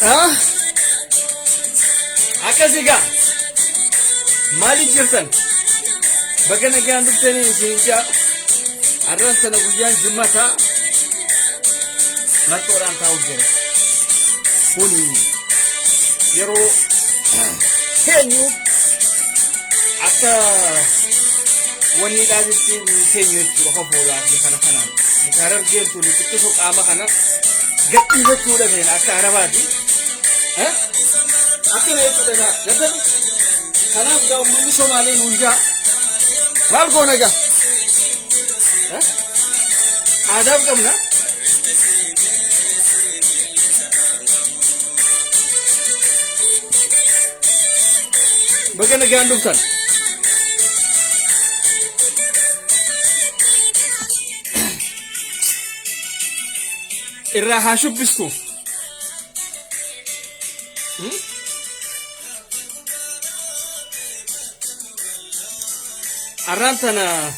Ah, akasiga. Mali jirtan. Bagana gandu tani sinja. Arran sana guyan jumata. Matoran tahu jere. Kuni. Yero. Kenyu. Aka. Wani dadi tin kenyu tu hofola di kana kana. Karar gen tu ni tukuk ama kana. Gatti na tu da ne aka arabadi. Eh? Akin itu dah. Jadi, karena jauh mungkin Somali nunja, mal kau naga, ada apa kamu na? Bagaimana gandum san? Irra hashub bistu. Arantana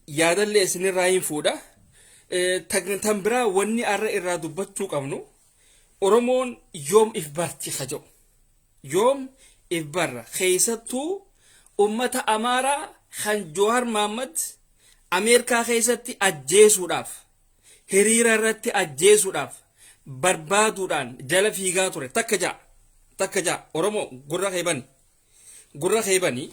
yaadalle isinirraa hin fuudha. Tambira wanni arra irraa dubbachuu qabnu Oromoon yoom if barti haja'u yoom if barra keessattuu ummata Amaaraa kan Jowaar Mahaammad Ameerikaa keessatti ajjeesuudhaaf hiriira irratti ajjeesuudhaaf barbaaduudhaan jala fiigaa ture takka ja'a Oromo gurra heebani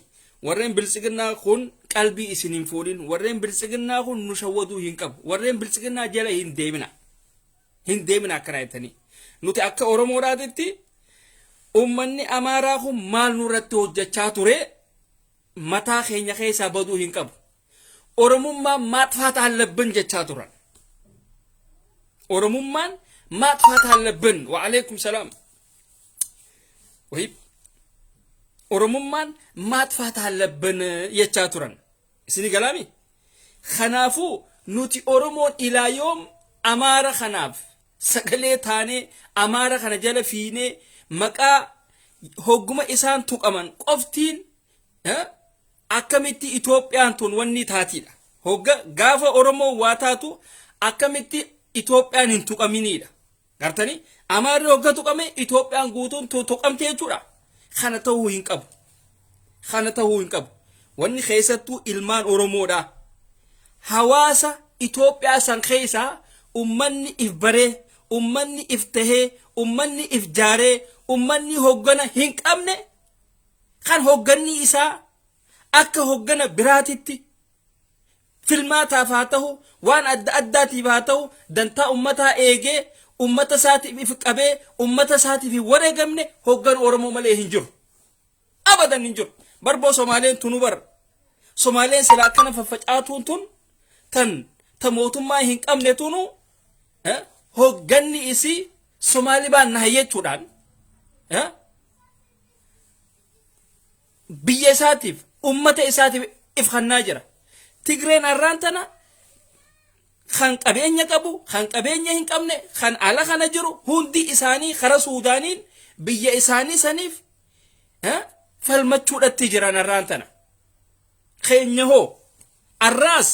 warreen biltsiginnaa kun qalbii isin hin fuudhin warreen biltsiginnaa kun nu shawwaduu hin qabu warreen biltsiginnaa jala hin deemina akkana jettanii nuti akka Oromoodhaatitti ummanni Amaaraa kun maal nurratti hojjechaa ture mataa keenya keessaa baduu hin qabu Oromummaan maatfaata hallabban jechaa turan Oromummaan maatfaata hallabban wa alaikum salaam وهيب أورمومان ما تفاتها اللبن يتشاتران سيدي كلامي خنافو نوتي أورمون إلى يوم أمارة خناف سكلي تاني أمارة خنجالة فيني مكا هجوم إسان توك أمان قفتين أكمتي إثيوبيان تون وني تاتيلا هجا غافا أورمو واتاتو أكمتي إثيوبيان توك أمينيلا gartani Amaarri hoggatu qame Itoophiyaan guutuun toqamtee jechuudha kana ta'uu hin qabu wanni keessattuu ilmaan Oromoodha hawaasa Itoophiyaa san keessaa ummanni if baree ummanni if tahee ummanni if jaaree ummanni hoggana hin qabne kan hogganni isaa akka hoggana biraatitti filmaataaf haa ta'u waan adda addaatiif haa ta'u dantaa ummataa eegee ummata saatiif if qabee ummata saatiif wareegamne hoggan Oromoo malee hin jiru abadan hin jiru barboo Somaaleen tunu bar Somaaleen sila akkana faffacaatuun tun ta mootummaa hin qabne tunu hogganni isii Somaalii baan nahayyechuudhaan biyya isaatiif ummata isaatiif if hannaa jira Tigreen arraantana kan qabeenya qabu kan qabeenya hin qabne kan ala kana jiru hundi isaanii kara Suudaaniin biyya isaanii saniif falmachuudhatti jiran arraantana keenya hoo arraas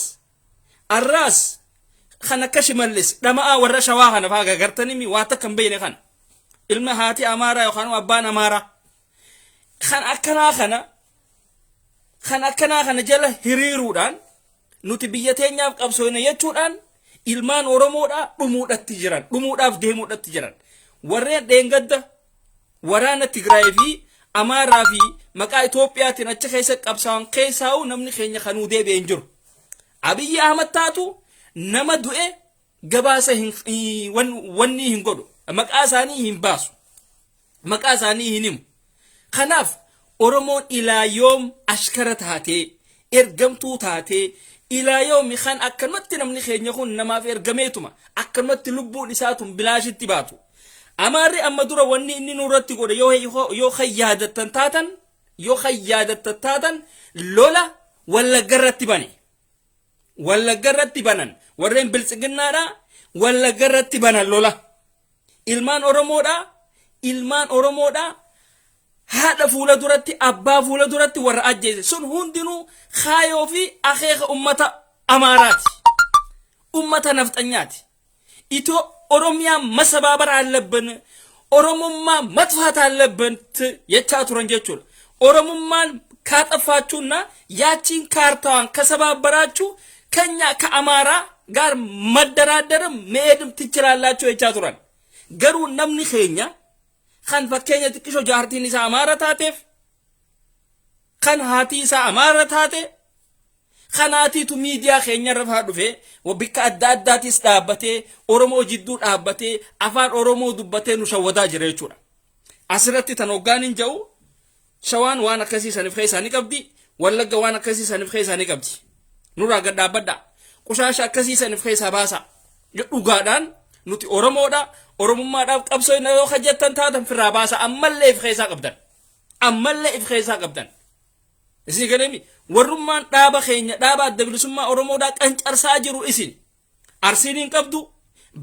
kan akka Shimallis dhamaa warra Shawaa kana faa gagartanimi waa takka hin beeyne kana ilma haati Amaaraa yookaan abbaan Amaaraa kan akkanaa kana jala hiriiruudhaan nuti biyya teenyaaf qabsoone jechuudhaan ilmaan Oromoodha dhumuudhaaf deemuudhatti jiran warreen dheengadda waraana Tigraay fi Amaaraa fi maqaa Itoophiyaatiin achi keessa qabsaa'an keessaa'u namni keenya kanuu deebi'ee hin jiru Abiyyi Ahmad taatu nama du'e gabaasa wanni hin godhu maqaa isaanii hin baasu maqaa isaanii hin himu kanaaf Oromoon ilaa yoom ashkara taatee ergamtuu taatee ilaa yoom kan akkanumatti namni keenya kun namaaf ergameetuma akkanumatti lubbuun isaatun bilaashitti baatu Amaarri amma dura wanni inni nurratti godhe yoo khayyaadatan taatan lola wallaggarratti banan warreen biltsiginnaadha wallaggarratti banan lola ilmaan Oromoodha haadha fuula duratti abbaa fuula duratti warra ajjeese sun hundinuu kaayoo fi akeeka ummata Amaaraati ummata nafxanyaati. Itoo Oromiyaa masabaabara አለብን Oromummaa matfaat አለብን jechaa turan jechuudha. Oromummaan ካጠፋችሁና ያቺን ካርታዋን ከሰባበራችሁ ከኛ ከአማራ ጋር መደራደርም መሄድም ትችላላችሁ jechaa turan. Garuu namni keenya kan fakkeenya xiqqisho jaartiin isaa Amaara taateef kan haati isaa Amaara taate kanaatiitu miidiyaa keenya rafaa dhufe wabikka adda addaatis dhaabbatee Oromoo jidduu dhaabbatee afaan Oromoo dubbatee nu shawwadaa jira jechuudha. Asirratti tan hoggaan hin jedhu Shawaan waan akkasii saniif keessaanii qabdi, Wallagga waan akkasii saniif keessaanii qabdi. Nurraa gad dhaabbadha. Qushaasha akkasii saniif keessaa baasa. Dhugaadhaan nuti Oromoodha. Oromummaadhaaf qabsoo yoo hojjettan taatan firraa baasa. Ammallee if keessaa qabdan. Ammallee if keessaa qabdan. Isin galemi warrummaan dhaaba keenya dhaaba adda bilisummaa Oromoodhaa qancarsaa jiru isin. Arsiin hin qabdu,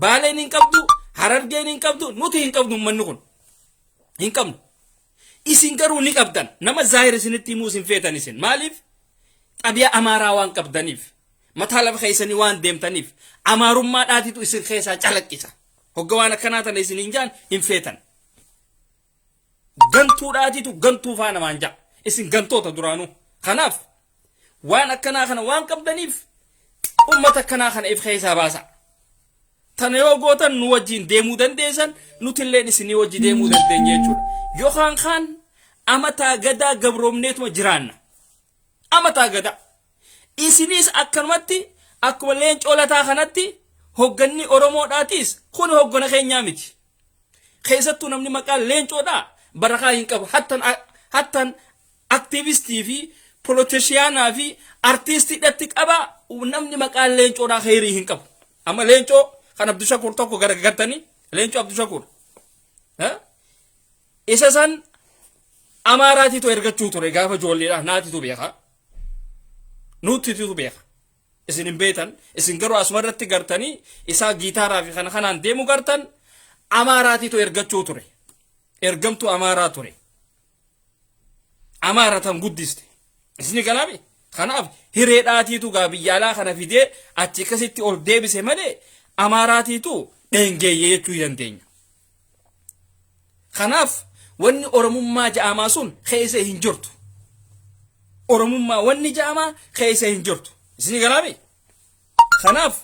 Baaleen hin qabdu, Harargeen hin qabdu, nuti hin qabdu manni kun. Hin qabnu. Isin garuu ni qabdan. Nama zaahir isinitti himuu isin feetan isin. Maaliif? Xabiyaa Amaaraa waan qabdaniif. Mataa lafa keessanii waan deemtaniif. Amaarummaadhaatitu isin keessaa calaqqisa. Hogga waan akkanaa tana isin hin jaan hin feetan. Gantuudhaatitu gantuu faana maan jaa. Isin gantoota duraanuu. Kanaaf waan akkanaa kana waan qabdaniif ummata akkanaa kana if keessaa baasa. Tana yoo gootan nu wajjin deemuu dandeessan nutilleen isinii wajji deemuu dandeenya jechuudha. Yookaan kaan amataa gadaa gabroomneetuma jiraanna. Amataa gadaa. Isinis akkanumatti akkuma leencoo lataa kanatti hogganni Oromoodhaatis kun hoggana keenyaa miti. Keessattuu namni maqaan leencoodhaa barakaa hin qabu. Hattan aktiivistii fi polotishiyaanaa fi artiistii dhatti qaba namni maqaan leencoodhaa kheyrii hin qabu. Amma leencoo kan Abduu Shakur tokko garagartanii leencoo Abduu Shakur. Isa san Amaaraatiitu ergachuu ture gaafa ijoolleedha naatiitu beeka. Nuutiitu beeka. Isin hin beetan isin garuu asumarratti gartanii isaa giitaaraa fi kana kanaan deemu gartan Amaaraatiitu ergachuu ture. Ergamtuu Amaaraa ture. Amaaratan guddiste. Isini galaami. Kanaaf hireedhaatiitu gaa biyyaalaa kana fidee achi akkasitti ol deebise malee Amaaraatiitu dhengeeyyee jechuu dandeenya. Kanaaf wanni Oromummaa ja'amaa sun keessa hin jirtu. Oromummaa wanni ja'amaa keessa hin jirtu. Isini galaami. Kanaaf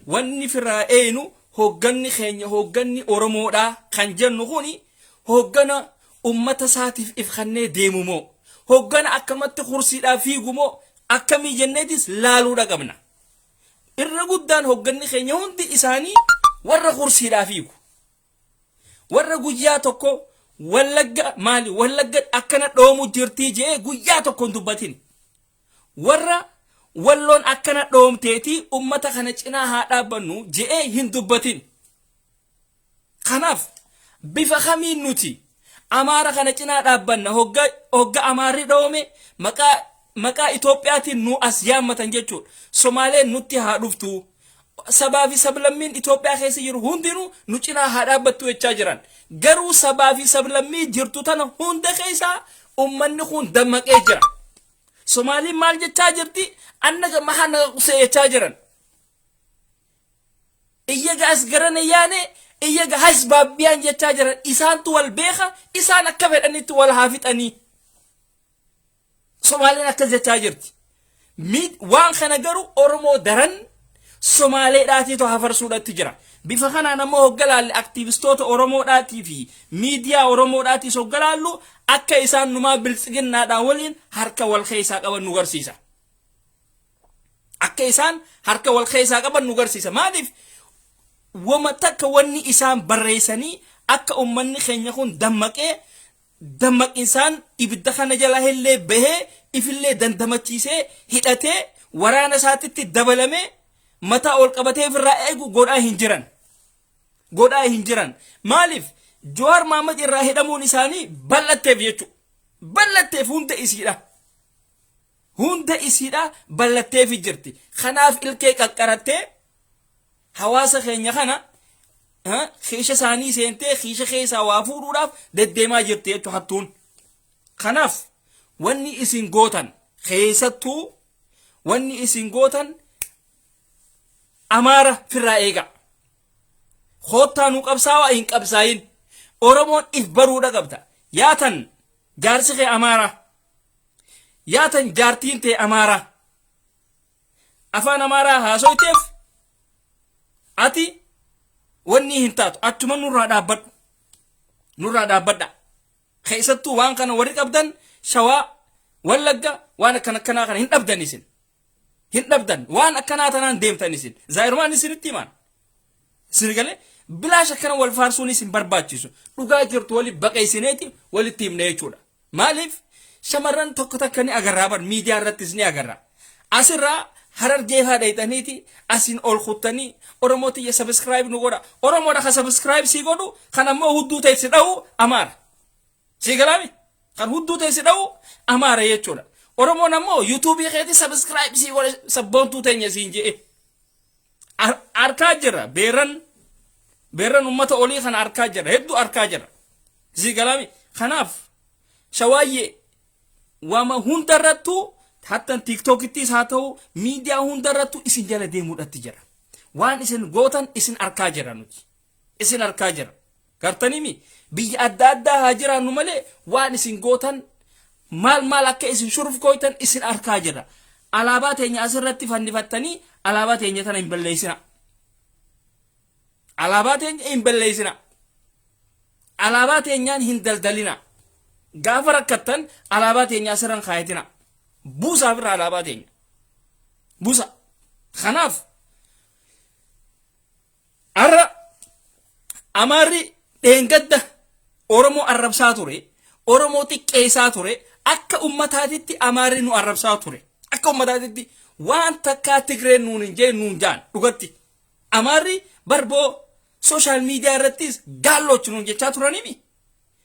wanni firraa eenu hogganni keenya hogganni Oromoodhaa kan jennu kuni hoggana ummata isaatiif ifannee deemu moo hoggana akkamatti kursiidhaa fiigu moo akkamii jenneetis laaluudha qabna. Irra guddaan hogganni keenya hundi isaanii warra kursiidhaa fiigu. Warra guyyaa tokko Wallagga akkana dhoomu jirtii jee guyyaa tokko hin dubbatin. Warra walloon akkana dhoomteetii ummata kana cinaa haa dhaabbannu jee hin dubbatin. Kanaaf bifa kamiin nuti Amaara kana cinaa dhaabbanna hogga Amaarri dhoome maqaa Itoophiyaatiin nu as yaammatan jechuudha. Somaaleen nutti haa dhuftu. Sabaa fi sablammiin Itoophiyaa keessa jiru hundinuu nu cinaa haa dhaabbattu jechaa jiran. Garuu sabaa fi sablammii jirtu tana hunda keessaa ummanni kun dammaqee jira. Somaaliin maal jechaa jirti? Annaga mahaa naga qusee jechaa jiran. Iyyaga as garana yaane iyyaga has baabbiyaan jechaa jiran. Isaantu wal beeka isaan akka fedhanitti wal haa fixanii. Somaaliin akkas jechaa jirti. Waan kana garuu Oromoo daran Somaaleedhaatiitu hafarsuudhaatti jira. Bifa kanaan ammoo hoggalaalli aktiivistoota Oromoodhaatii fi miidiyaa Oromoodhaatiis hoggalaallu akka isaan numaa biltsiginnaadhaan waliin harka wal keessaa qaban nu garsiisa. Akka isaan harka wal keessaa qaban nu garsiisa. Maaliif wama takka wanni isaan barreessanii akka ummanni keenya kun dammaqinsan ibidda kana jala illee bahee ifillee dandamachiisee hidhatee waraana isaatitti dabalamee mataa ol qabatee irraa eegu godhaa hin jiran. Maaliif Jawaar Mohaammed irraa hidhamuun isaanii bal'atteef jechuudha. Bal'atteef hunda isiidha bal'atteef jirti. Kanaaf ilkee qaqqarattee hawaasa keenya kana khiisha isaanii seentee khiisha keessaa waa fuudhuudhaaf deddeemaa jirti jechuudha hattuun. Kanaaf wanni isin gootan keessattuu wanni isin gootan Amaara firraa eega. Koottaa nu qabsaawaa hin qabsaayin. Oromoon if baruudha qabda. Yaatan jaarsi kee Amaara. Yaatan jaartiin tee Amaara. Afaan Amaaraa haasoyteef ati wanni hin taatu achuma nurraa dhaabbadhu. Nurraa dhaabbadha. Keessattuu waan kana warri qabdan Shawaa Wallagga waan akkanaa kana hin dhabdan isin. Hin dhabdan waan akkanaa tanaan deemtan isin. Zaayirumaan isinitti himaan. Isin galee bilaash akkana wal faarsuun isin barbaachisu. Dhugaa jirtu wali baqeessineeti walitti himne jechuudha. Maaliif shamarran tokko takka ni agarraa bar miidiyaa irrattis ni agarra. Asirraa Harargee haadhaitaniiti asin ol kuttanii Oromooti ya subscribe nu godha. Oromoodha ka subscribe si godhu kan ammoo hudduu ta'e si dha'u Amaara. Si galaami kan hudduu ta'e si dha'u Amaara jechuudha. Oromoon ammoo YouTube keeti subscribe si godha sabboontuu teenya siin je'e. Arkaa jira beeran ummata olii kana arkaa jira hedduu arkaa jira. Si galaami kanaaf shawaayyee wama hundarrattuu hatta TikTokittis haa ta'u miidiyaa hundarrattu isin jala deemuudhaatti jira. Waan isin gootan isin arkaa jira nuti. Isin arkaa jira. Gartanimi biyya adda addaa haa jiraannu malee waan isin gootan maal akka isin shuruf gootan isin arkaa jira. Alaabaa teenya asirratti fannifattanii alaabaa teenya tana hin balleessina. Alaabaa teenya hin balleessina. Alaabaa teenyaan hin daldalina. Gaafa rakkattan alaabaa teenya asirran kaayatina. Buusaa bira alaabaa teenya. Buusa. Kanaaf arra Amaarri dheengadda Oromoo arrabsaa ture. Oromoo xiqqeessaa ture. Akka ummataatitti Amaarri nu arrabsaa ture. Akka ummataatitti waan takkaa Tigreen nuun hin jee nuun jaan dhugatti. Amaarri barboo social media irrattis gaallochi nuun jechaa turanimi.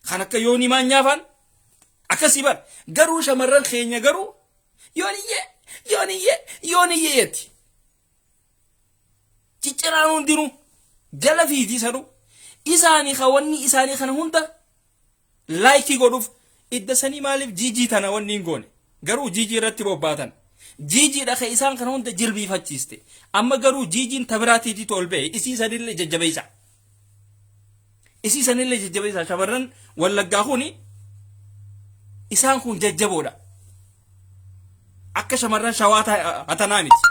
Kan akka yoonii maanyaafaan akkasii bar garuu shamarran keenya garuu yooniyye yetti. Cicciraan hundinuu jala fiitii saduu isaanii kawanni isaanii kana hunda laayikii godhuuf idda sanii maaliif jiijii tana wanni hin goone garuu jiijii irratti bobbaatan. Jiijiidha ka isaan kana hunda jilbiifachiiste. Amma garuu jiijiin tabiraatiitii tol ba'e isii sanillee jajjabeessa. Isii sanillee jajjabeessa shamarran Wallaggaa kuni isaan kun jajjaboodha. Akka shamarran Shawaa hatanaa miti.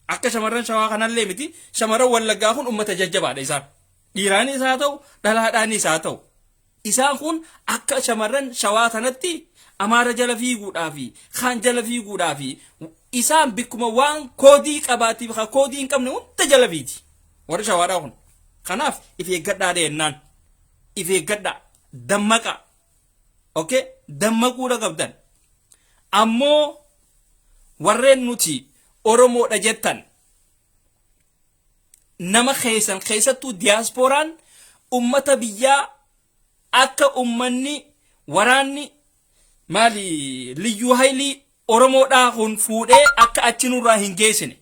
Akka shamarran Shawaa kanallee miti. Shamarran Wallaggaa kun ummata jajjabaadha isaan. Dhiiraanis haa ta'u dhalaadhaanis haa ta'u. Isaan kun akka shamarran Shawaa tanatti Amaara jala fiiguudhaafi Kaan jala fiiguudhaafi isaan bikkuma waan koodii qabaatiif ka koodii hin qabne hunda jala fiiti. Warri Shawaadhaa kun. Kanaaf if eeggadhaa deennaan. If eeggadhaa dammaqa. Okay? Dammaquudha qabdan. Ammoo warreen nuti Oromoodha jettan nama keessan keessattuu diyaaspooraan ummata biyyaa akka ummanni waraanni maali liyyuu haylii Oromoodhaa kun fuudhee akka achi nurraa hin geessine.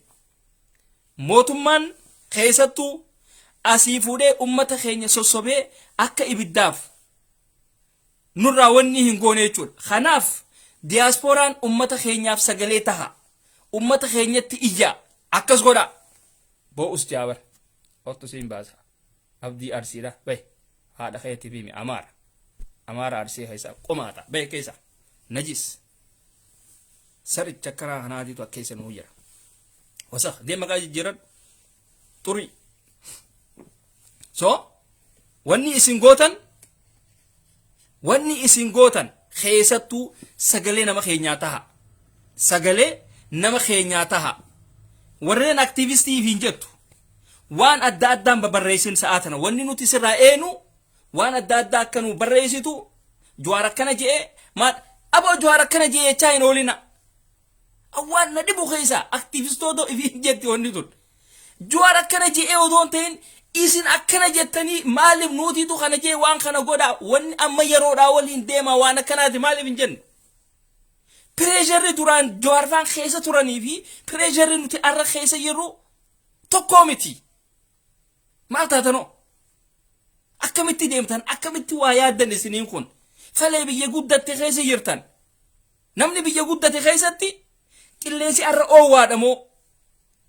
Mootummaan keessattuu asii fuudhee ummata keenya sossobee akka ibiddaaf nurraa wanni hin goone jechuudha. Kanaaf diyaaspooraan ummata keenyaaf sagalee taha. Ummata keenyatti iyyaa akkas godha. Bo'us jaabar. Otto siin baasa. Abdii Arsiidha. Bahe. Haadha keetti bimi Amaara. Amaara Arsii keessa qomaata. Bahe keessa. Najis. Saricha karaa kanaatiitu akka keessa nuu jira. Wasaq deema qaa jijjiiran xurii. So wanni isin gootan keessattuu sagalee nama keenyaa taha. Sagalee nama keenyaa taha. Warreen aktiivistii hin jettu. Waan adda addaan babarreessin sa'aatana. Wanni nuti sirraa eenu waan adda addaa akka nu barreessitu Jawaar akkana je'ee maal aboo Jawaar akkana je'ee jechaa hin oolina. Waan na dhibu keessa aktiivistoota hin jetti wanni tun. Jawaar akkana je'ee odoon ta'in isin akkana jettanii maaliif nuutiitu kana je'ee waan kana godhaa wanni amma yeroodhaa waliin deemaa waan akkanaati maaliif hin jenne. Pireesharri duraan Jawaar faan keessa turanii fi pireesharri nuti arra keessa jirru tokkoo miti. Maal taatanoo? Akkamitti deemtan? Akkamitti waa yaaddan isiniin kun? Falee biyya guddatte keessa jirtan. Namni biyya guddate keessatti qilleensi arra oowwaadha moo?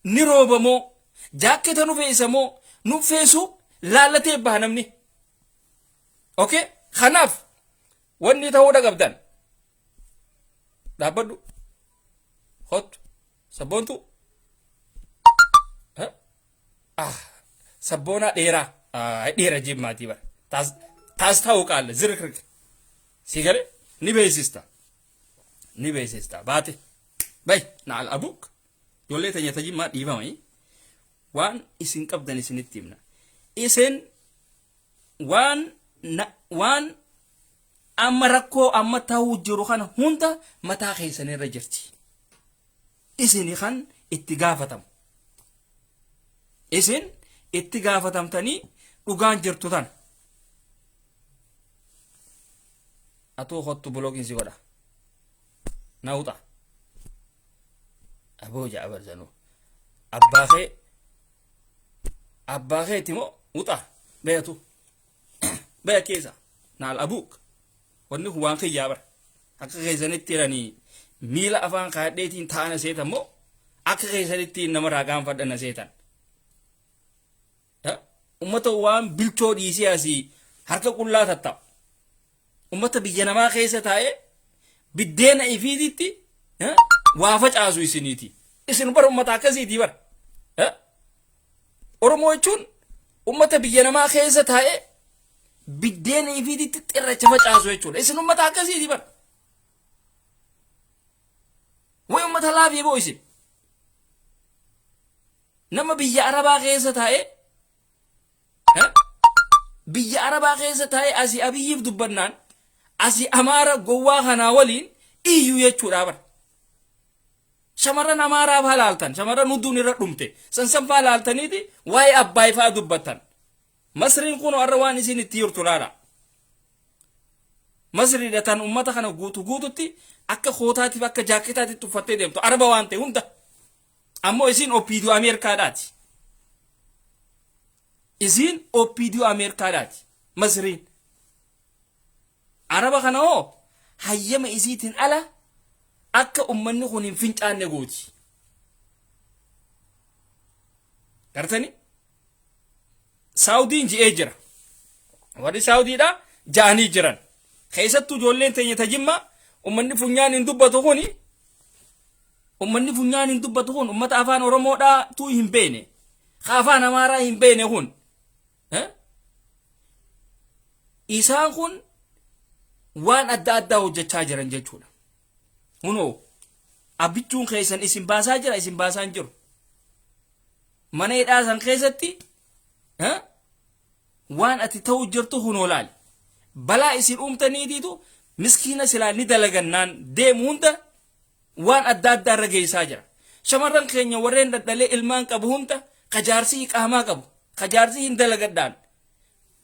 Ni rooba moo? Jaaketa nu feesa moo nu feesu laallatee baha namni. Okay? Kanaaf wanni ta'uu qabdan. Dhaabbadhu. Hot. Sabboontu. Sabboonaa dheeraa. Dheera jimmaatii bara. Taas ta'uu qaalla zirkirk. Si galee ni beeksista. Ni beeksista. Baate. Bay naal abuk. Ijoollee teenya tajimmaa dhiibamanii waan isin qabdan isinitti himna. Isin waan amma rakkoo amma ta'uu jiru kana hunda mataa keessanirra jirti. Isin kan itti gaafatamu. Isin itti gaafatamtanii dhugaan jirtu tan. Atoo hottu blogin si godha. Nauta. Abooja abarzanu. Abbaakhee timo uta beetu. Bee keessa naal abuuk. Wanni kun waan kiyyaa bara. Akka keessanitti jiranii miila afaan kaadheetiin taa'ana seetan moo akka keessanitti namarraa gaanfadhana seetan. Ummata waan bilchoo dhiisee asii harka qullaa tattaa'u. Ummata biyya namaa keessa taa'ee biddeena ifiititti waa facaasu isiniiti. Isin bara ummata akkasiitii bara. Oromoo jechuun ummata biyya namaa keessa taa'ee biddeena ifiititti xirracha facaasu jechuudha. Isin ummata akkasiitii bara. Way ummata laafii boo isin. Nama biyya Arabaa keessa taa'ee biyya Arabaa keessa taa'ee asii Abiyyiif dubbannaan asii Amaara gowwaa kanaa waliin iyyuu jechuudha bara. Shamarran Amaaraaf halaaltan shamarran hudduun irra dhumte sansanfaa halaaltaniiti waa'ee Abbaay fa'aa dubbattan. Masriin kun warra waan isin itti jirtu laala. Masriidha tan ummata kana guututti akka kootaatiif akka jaaketaatitti uffattee deemtu Araba waan ta'e hunda. Ammoo isin OPDO Ameerikaadhaati. Isin OPDO Ameerikaadhaati. Masriin. Araba kana hoo hayyama isiitiin ala akka ummanni kun hin fincaanne gooti. Gartani? Saudiin ji'ee jira. Warri Saudiidha jaanii jiran. Keessattuu ijoolleen teenya tajimma ummanni funyaan hin dubbatu kuni ummanni funyaan hin dubbatu kun ummata afaan Oromoodhaa tuu hin beene. Afaan Amaaraa hin beene kun. Isaan kun waan adda addaa hojjechaa jiran jechuudha. Hunoo abbichuun keessan isin baasaa jira isin baasaan jiru. Mana hidhaa san keessatti waan ati ta'uu jirtu hunoo laali. Balaa isin uumtaniitiitu miskiina silaa ni dalagannaan deemu hunda waan adda addaa irra geessaa jira. Shamarran keenya warreen dadhalee ilmaan qabu hunda kajaarsii qaamaa qabu. Kajaarsii hin dalagadhaan.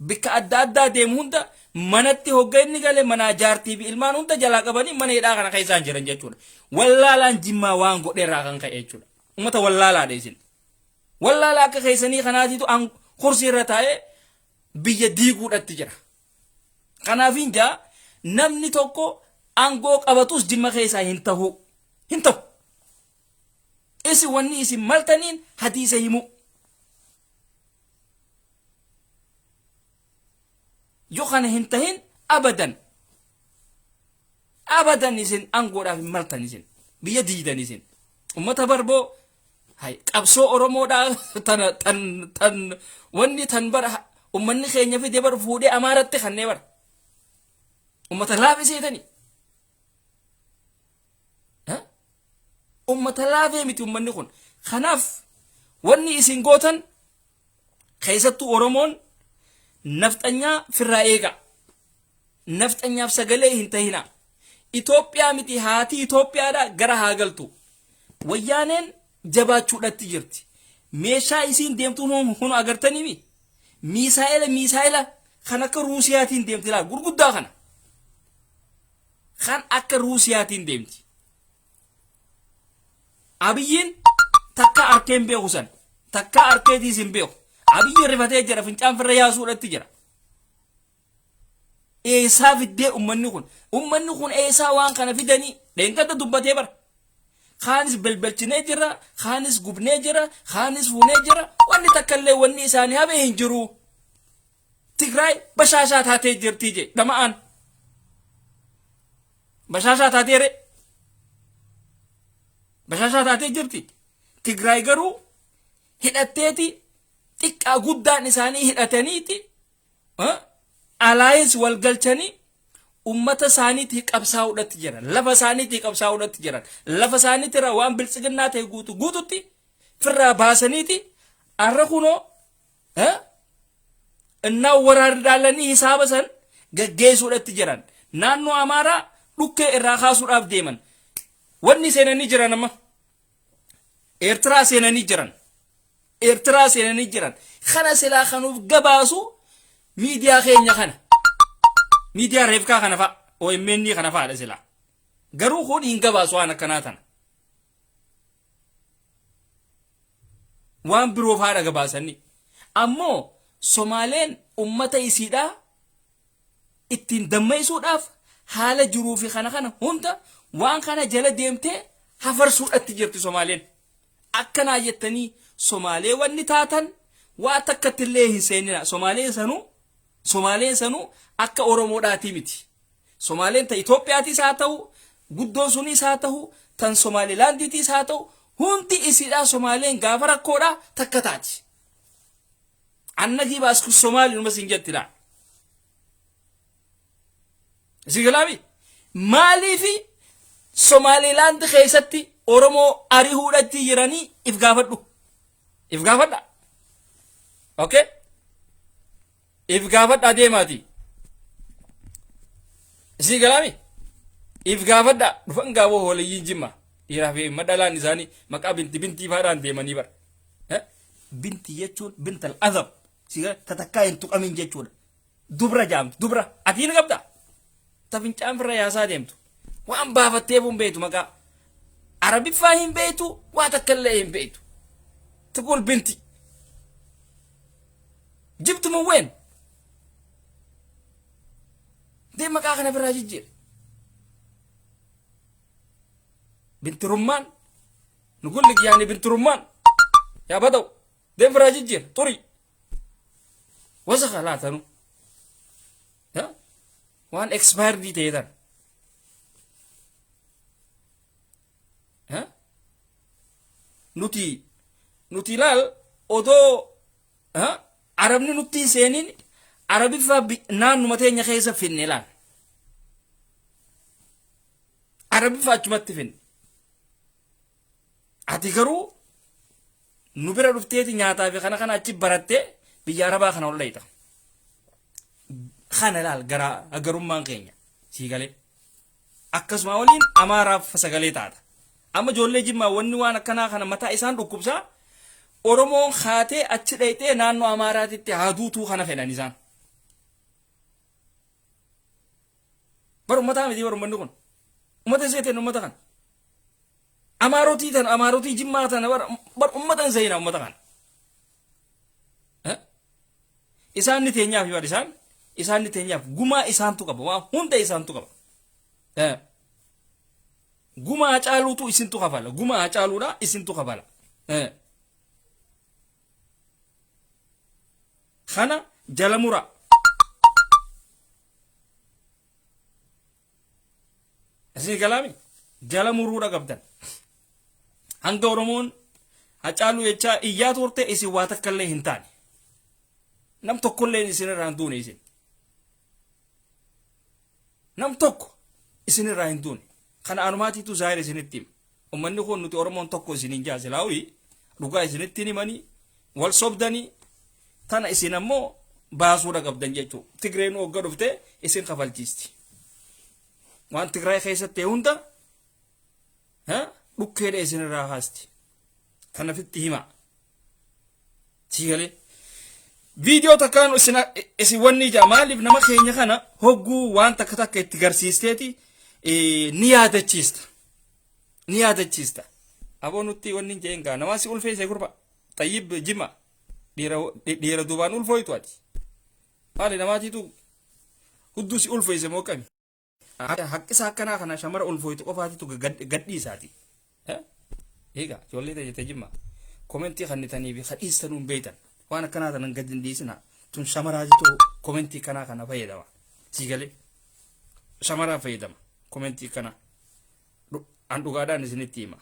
Bikka adda addaa deemu hunda manatti hogga inni galee mana jaartii fi ilmaan hunda jalaa qabanii mana hidhaa kana keessaan jiran jechuudha. Wallaalaan jimmaa waan godheerraa kan ka'e jechuudha. Uummata wallaalaadha isin. Wallaalaa akka keessanii kanaatiitu kursii irra taa'ee biyya diiguudhatti jira. Kanaafin jaa namni tokko aangoo qabatus jimma keessaa hin ta'u. Hin ta'u. Isin wanni isin maltaniin hadiisa himu. Yoo kana hin tahin abadan. Abadan isin aangoodhaaf hin maltan isin. Biyya diidan isin. Ummata barboo qabsoo Oromoodhaa tan wanni tan bara ummanni keenya fide bar fuudhee Amaaratti kannee bara. Ummata laafiseetani. Ummata laafee miti ummanni kun. Kanaaf wanni isin gootan keessattuu Oromoon nafxanyaa firraa eega. Nafxanyaaf sagalee hin tahina. Itoophiyaa miti haati Itoophiyaadha gara haa galtu. Wayyaaneen jabaachuudhatti jirti. Meeshaa isin deemtuun hun agartanii miisaa'ila kan akka Ruusiyaatiin deemti laal gurguddaa kana. Kan akka Ruusiyaatiin deemti. Abiyyiin takka arkeen beeku san. Takka arkeetiis hin beeku. Abiyyi rifatee jira fincaan firra yaasuudhatti jira. Eessaa fiddee ummanni kun eessaa waan kana fidanii dheengadda dubbatee bara. khaanis belbelchinee jira khaanis gubnee jira khaanis fuunee jira wanni takkallee wanni isaanii habe hin jiru Tigray bashaashaa taatee jirti je dhama'aan bashaashaa taatee bashaashaa taatee jirti Tigray garuu hidhatteeti xiqqaa guddaan isaanii hidhataniiti alliance wal galchanii ummata isaaniitii qabsaa'uudhaatti jiran lafa isaaniitii qabsaa'uudhaatti jiran lafa isaaniitirra waan biltsiginnaa ta'e guututti firraa baasaniiti arra kunoo innaa waraardaalanii hisaaba san gaggeessuudhaatti jiran naannoo amaaraa dhukkee irraa kaasuudhaaf deeman wanni seenanii jiran amma eertiraa seenanii jiran kana silaa kanuuf gabaasu miidiyaa keenya kana miidiyaa reefkaa kana fa'a OMN kana fa'aadha silaa garuu kun hin gabaasu waan akkanaa tana waan biroo fa'aadha gabaasanii ammoo Somaaleen ummata isiidhaa ittiin dammaysuudhaaf haala jiruu fi kana hunda waan kana jala deemtee hafarsuudhaatti jirti Somaaleen akkanaa jettanii Somaalee wanni taatan waa takkattillee hin seenina Somaaleen sanuu akka Oromoodhaatii miti Somaaleen ta Itoophiyaatiis haa ta'u guddoon sunis haa ta'u tan Somaalilaandiitiis haa ta'u hundi isiidhaa Somaaleen gaafa rakkoodhaa takka taati annagii baasku Somaali numa siin jettidha Sigalaami maaliifi Somaliland keessatti Oromoo arihuudhaatti jiranii if gaafadha okay if gaafadha deemaati Sigalaami if gaafadha dhufan gaaboo hooliyyiin jimma dhiiraa fi madalaan isaanii maqaa bintii faadhaan deemanii bara binti jechuun bintal azab siga tatakkaa hin tuqamin jechuudha dubra jaamtu dubra atiin qabda tafincaan firra yaasaa deemtu waan baafattee buun beetu maqaa arabiffaa hin beetu waa takkallee hin beetu تقول بنتي جبت من وين دي مكاخنا في الراجل بنت رمان نقول لك يعني بنت رمان يا بدو دي في الراجل طري وسخة لا تنو ها وان اكسباير دي تيدر ها nuti laal odoo arabni nutti seenin arabi fa naannuma teenya keessa finne laal arabi fa achumatti finne ati garuu nu bira dhufteeti nyaataa fi kana achi barattee biyya arabaa kana ol dhayita kana laal garummaan keenya sii galee akkasuma waliin amaaraaf sagalee taata amma ijoollee jimmaa wanni waan akkanaa kana mataa isaan dhukkubsaa Oromoon khaatee achi dhaytee naannoo Amaaraatitti haaduutuu kana fedhan isaan. Bar ummataa miti bar ummanni kun. Ummata seeteen ummata kan. Amaarotii jimmaa tan bar ummatan seeyina ummata kan. Isaan ni teenyaaf bar isaan ni teenyaaf gumaa isaantu qaba waa hunda isaantu qaba. Gumaa caaluutu isintu kafala gumaa caaluudha isintu kafala. خنا جلمورا أسمع كلامي جلمورا قبضن هنگ أورمون هچالو يچا إيجاد ورته إسي واتك كله هنتاني نم تقول لي إسني راندون إسن نم تق إسني راندون خنا أرماتي تو زاير إسني تيم ومن يكون نتي أورمون تقو إسني جاز لاوي رجع إسني تيني ماني والصبداني تانا إسين أمو باسورا قبضن جيتو تقرين وقرف تي إسين قفل جيستي وان تقرأي خيسة تيوندا بكير إسين راهاستي تانا في التهيما تيغالي فيديو تكانو إسي واني جامالي بنما خيني خانا هقو وان تكتاك اتقرسيستيتي نيادة تشيستا أبو نوتي واني جينغا نواسي أولفي سيقربا طيب جيما ديرا دوبان ulfoytu ati maali namaatitu huddusi ulfoyse moo kami haqqisa akkana kana shamara ulfoytu qofaatitu gadhiisaati eega ijoollee tajaajila jimma komentii kannitanii fi kadhiistanuun beeytan waan akkanaa tanan gad hin dhiisina tun shamaraajitu komentii kanaa kana fayyadama siigalee shamaraa fayyadama komentii kana an dhugaadhaan isinitti hima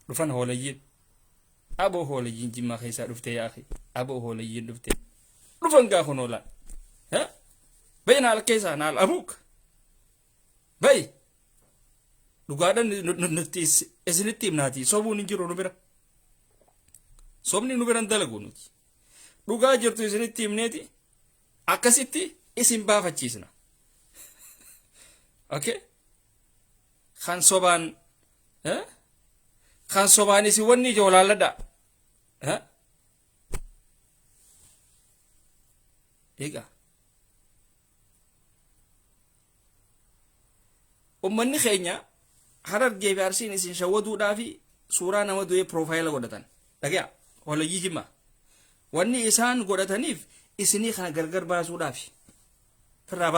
dhufan hoolayyiin aboo hoolayyiin jimmaa keessaa dhufte yaaqi aboo hoolayyiin dhufte dhufan gaafun oolaan bayi naal keessaa naal abuuk bayi dhugaadhaan nuti isinitti himnaati sobuun hin jiru nu bira sobni nu biran dalagu nuti dhugaa jirtu isinitti himneeti akkasitti isin baafachiisna okay kan sobaan isin wanni ijoolaalladha egaa ummanni keenya Harargee fi Arsiin isin shawwaduudhaa fi suuraa nama du'ee profaayila godhatan dhagaa holayyii jimma wanni isaan godhataniif isinii kana gargar baasuudhaaf firraa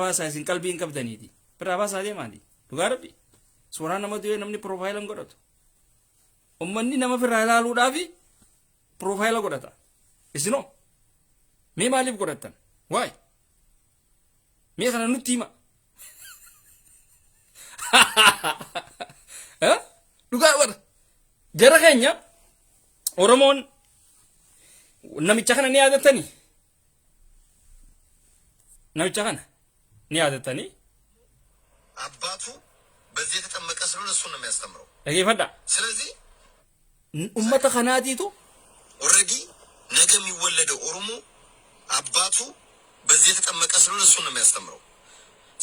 baasaa isin qalbii hin qabdaniiti firraa baasaa deemaati dhugaa rabbi suuraa nama du'ee namni profaayila hin godhatu ummanni nama firraa ilaaluudhaa fi profaayila godhata isinoo mee maaliif godhattan waay mee kana nutti hima dhugaa warra jara keenya Oromoon namicha kana ni yaadatanii namicha kana ni yaadatanii አባቱ በዚህ የተጠመቀ ስለሆነ እሱ ነው የሚያስተምረው dhageeffadha ስለዚህ ummata kanaatiitu ኦልሬዲ ነገ የሚወለደው ኦሮሞ አባቱ በዚህ የተጠመቀ ስለሆነ እሱ ነው የሚያስተምረው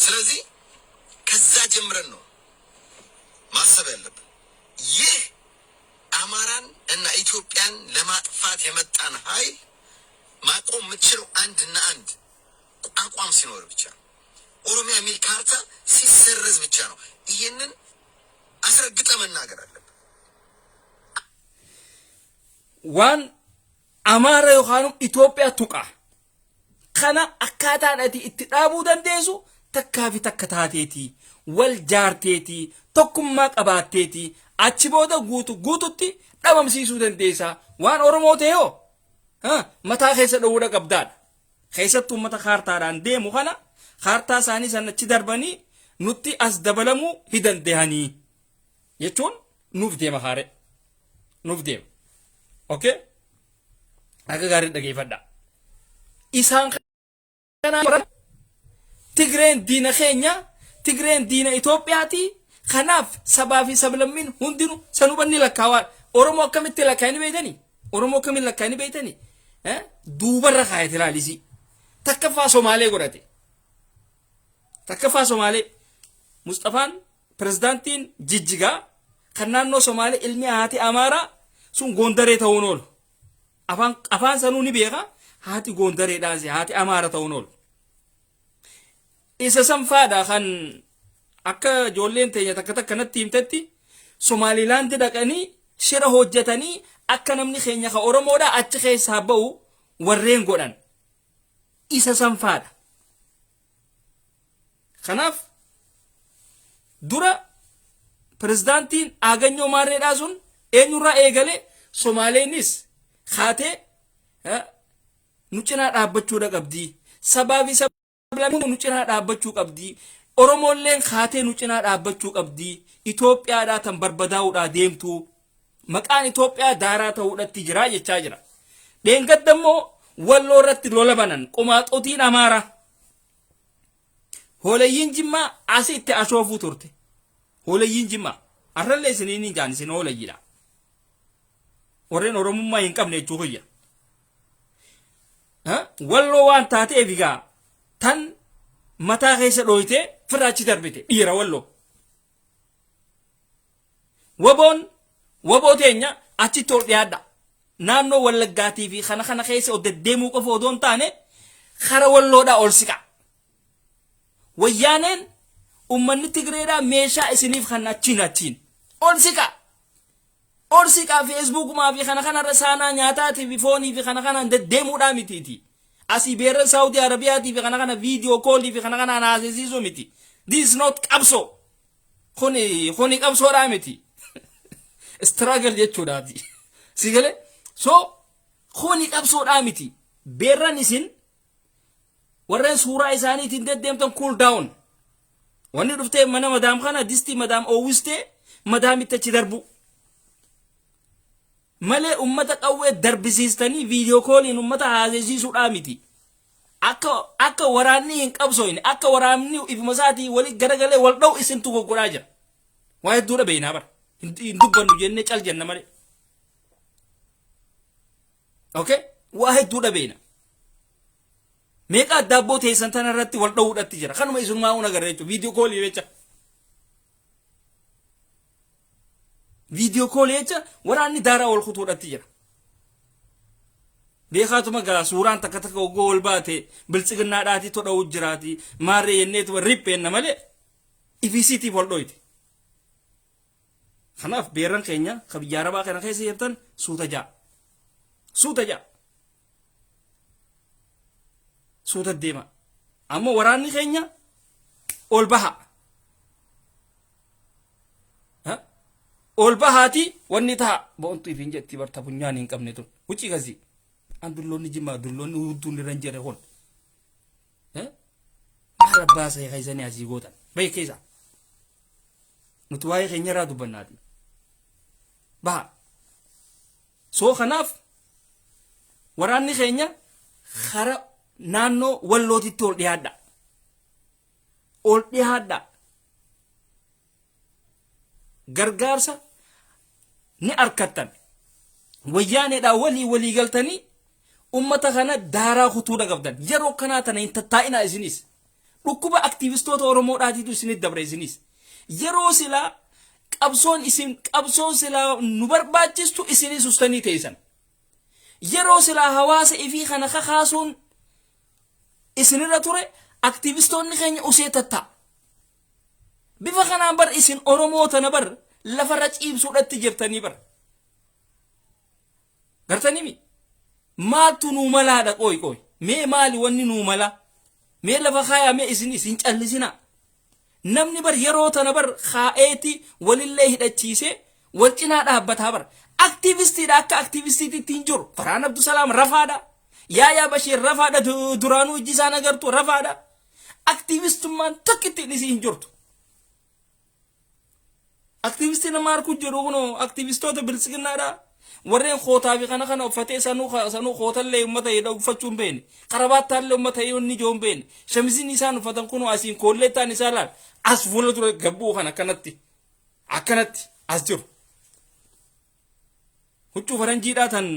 ስለዚህ ከዛ ጀምረን ነው ማሰብ ያለብን ይህ አማራን እና ኢትዮጵያን ለማጥፋት የመጣን ኃይል ማቆም የምትችለው አንድና አንድ አቋም ሲኖር ብቻ ኦሮሚያ የሚል ካርታ ሲሰረዝ ብቻ ነው ይሄንን አስረግጠ መናገር አለብን waan amaara yookaan Itoophiyaa tuqa kana akkaataadhaati itti dhaabuu dandeessu takkaa fi takka taateeti wal jaarteeti tokkummaa qabaatteeti achi booda guututti dhabamsiisuu dandeessa waan Oromoo ta'eoo mataa keessa dhowwudha qabdaadha keessattuu ummata kaartaadhaan deemu kana kaartaa isaanii sanachi darbanii nutti as dabalamuu hidandehanii jechuun nuuf deema haare nuuf deema okay akka gaarii dhageeffadha isaan kana Tigreen diina keenya Tigreen diina Itoophiyaati kanaaf sabaa fi sablammiin hundinuu sanubanni lakkaawaa Oromoo akkamitti lakkaa'anii beeytanii Oromoo akkamitti lakkaa'anii beeytanii duubarra kaayate ilaalisi takkaffaa Somaalee godhate takkaffaa Somaalee Mustafaan pirezidaantiin Jijjigaa kan naannoo Somaalee ilmi haati Amaaraa sun Gondaree ta'uun oolu afaan sanuu ni beeka haati Gondareedhaas haati Amaara ta'uun oolu isa sanfaadha kan akka ijoolleen teenya takka natti himtetti Somaalilaand dhaqanii shira hojjetanii akka namni keenya ka Oromoodha achi keessaa ba'u warreen godhan isa sanfaadha kanaaf dura pirezidaantiin Aganyoo Maarreedhaa sun eenyurraa eegale Somaaleenis kaatee nu cinaa dhaabbachuudha qabdi sabaa fi sablammiin nu cinaa dhaabbachuu qabdi Oromoolleen kaatee nu cinaa dhaabbachuu qabdi Itoophiyaadhaa tan barbadaa'uudhaa deemtu maqaan Itoophiyaa daaraa ta'uudhatti jira jechaa jira dheengadda immoo Walloo irratti lola banan qomaaxotiin Amaaraa hoolayyiin Jimmaa asitti ashoofuu turte hoolayyiin Jimmaa arrallee isiniin hin jaan isin hoolayyiidha warreen Oromummaa hin qabne jechuu kiyya Walloo waan taateef egaa tan mataa keessa dhooyte firaachi darbite dhiira Walloo waboo teenya achitti ol dhiyaadha naannoo Wallaggaatii fi kana keessa deddeemuu qofa odoo hin taane kara Walloodhaa ol siqa wayyaaneen ummanni Tigreedhaa meeshaa isiniif kan achiin ol siqa Facebookumaa fi kana saanaa nyaataatii fi foonii fi kana deddeemuudhaa mitiiti asii beerran Saudi Arabiyaatii fi kana viidiyoo koolii fi kana haasisiisuu miti this is not qabso kuni qabsoodhaa miti struggle jechuudhaati si gale so kuni qabsoodhaa miti beerran isin warreen suuraa isaaniitiin deddeemtan cool down wanni dhuftee mana madaam kana disti madaam oowwistee madaamitti achi darbu malee ummata qawwee darbisiistanii viidiyoo kooliin ummata haasessiisuudhaa miti akka waraanni hin qabsooyne akka waraanni ifuma isaatii wali garagalee wal dha'u isintu goggodhaa jira waa hedduudha beeynaa bara hin dubbannu jennee cal jenna malee okay waa hedduudha beeyna meeqa addaabboo teessan tana irratti wal dha'uudhatti jira kanuma isumaa una agarra jechuudha viidiyoo koolii jecha viidiyoo koolii jecha waraanni daaraa wal kutuudhatti jira beekaatuma gaa suuraan takka takka oggoo wal baate biltsiginnaadhaati todha'uu jiraati maarree yenneetuma ripheenna malee ifisiitiif wal dhoyte kanaaf beerran keenya ka biyya arabaa kana keessa jirtan suuta deema amma waraanni keenya ol bahaati wanni ta'a boontu ifin jetti barta funyaan hin qabne tun wuci gazi an dulloonni jimmaa dulloonni hudduun irran jedhe kun maal abbaasa kaysanii asii gootan bahe keessa nuti waa'ee keenya irraa dubbannaati baha soo kanaaf waraanni keenya kara naannoo wallootitti ol dhiyaadha gargaarsa ni arkattan wayyaaneedhaa walii galtanii ummata kana daaraa kutuudha qabdan yeroo kanaa tana hin tattaa'inaa isinis dhukkuba aktiivistoota oromoodhaatiitu isinit dabre isinis yeroo silaa qabsoon silaa nu barbaachistu isinis ustanii teessan yeroo silaa hawaasa ifii kana kakaasuun isinirra ture aktiivistoonni keenya usee tatta'a bifa kanaan bar isin oromootana bar lafarra ciibsuudhatti jirtanii bar gartanimi maaltu nuu malaadha qoy mee maali wanni nuu mala mee lafa kaayaa mee isinis hin callisina namni bar yeroo tana bar kaa'eeti walillee hidhachiise wal cinaa dhaabbataa bar aktiivistiidha akka aktiivistiitti hin jiru Farhaan Abdusalaam rafaadha Yaayaa Bashiir rafaadha duraanuu ijji isaan agartu rafaadha aktiivistummaan tokkittiin isii hin jirtu aktiivistii nama harku jiru kuno aktiivistoota biltsiginnaadha warreen kootaa fi kana uffatee sanuu kootallee ummata hidha uffachuun beene qarabaattaallee ummata hidhonni joon beene shamisiin isaan uffatan kuno asiin koolleettaan isaa laal as fuula ture gabbuu kan akkanatti as jiru huccuu faranjiidhaa tan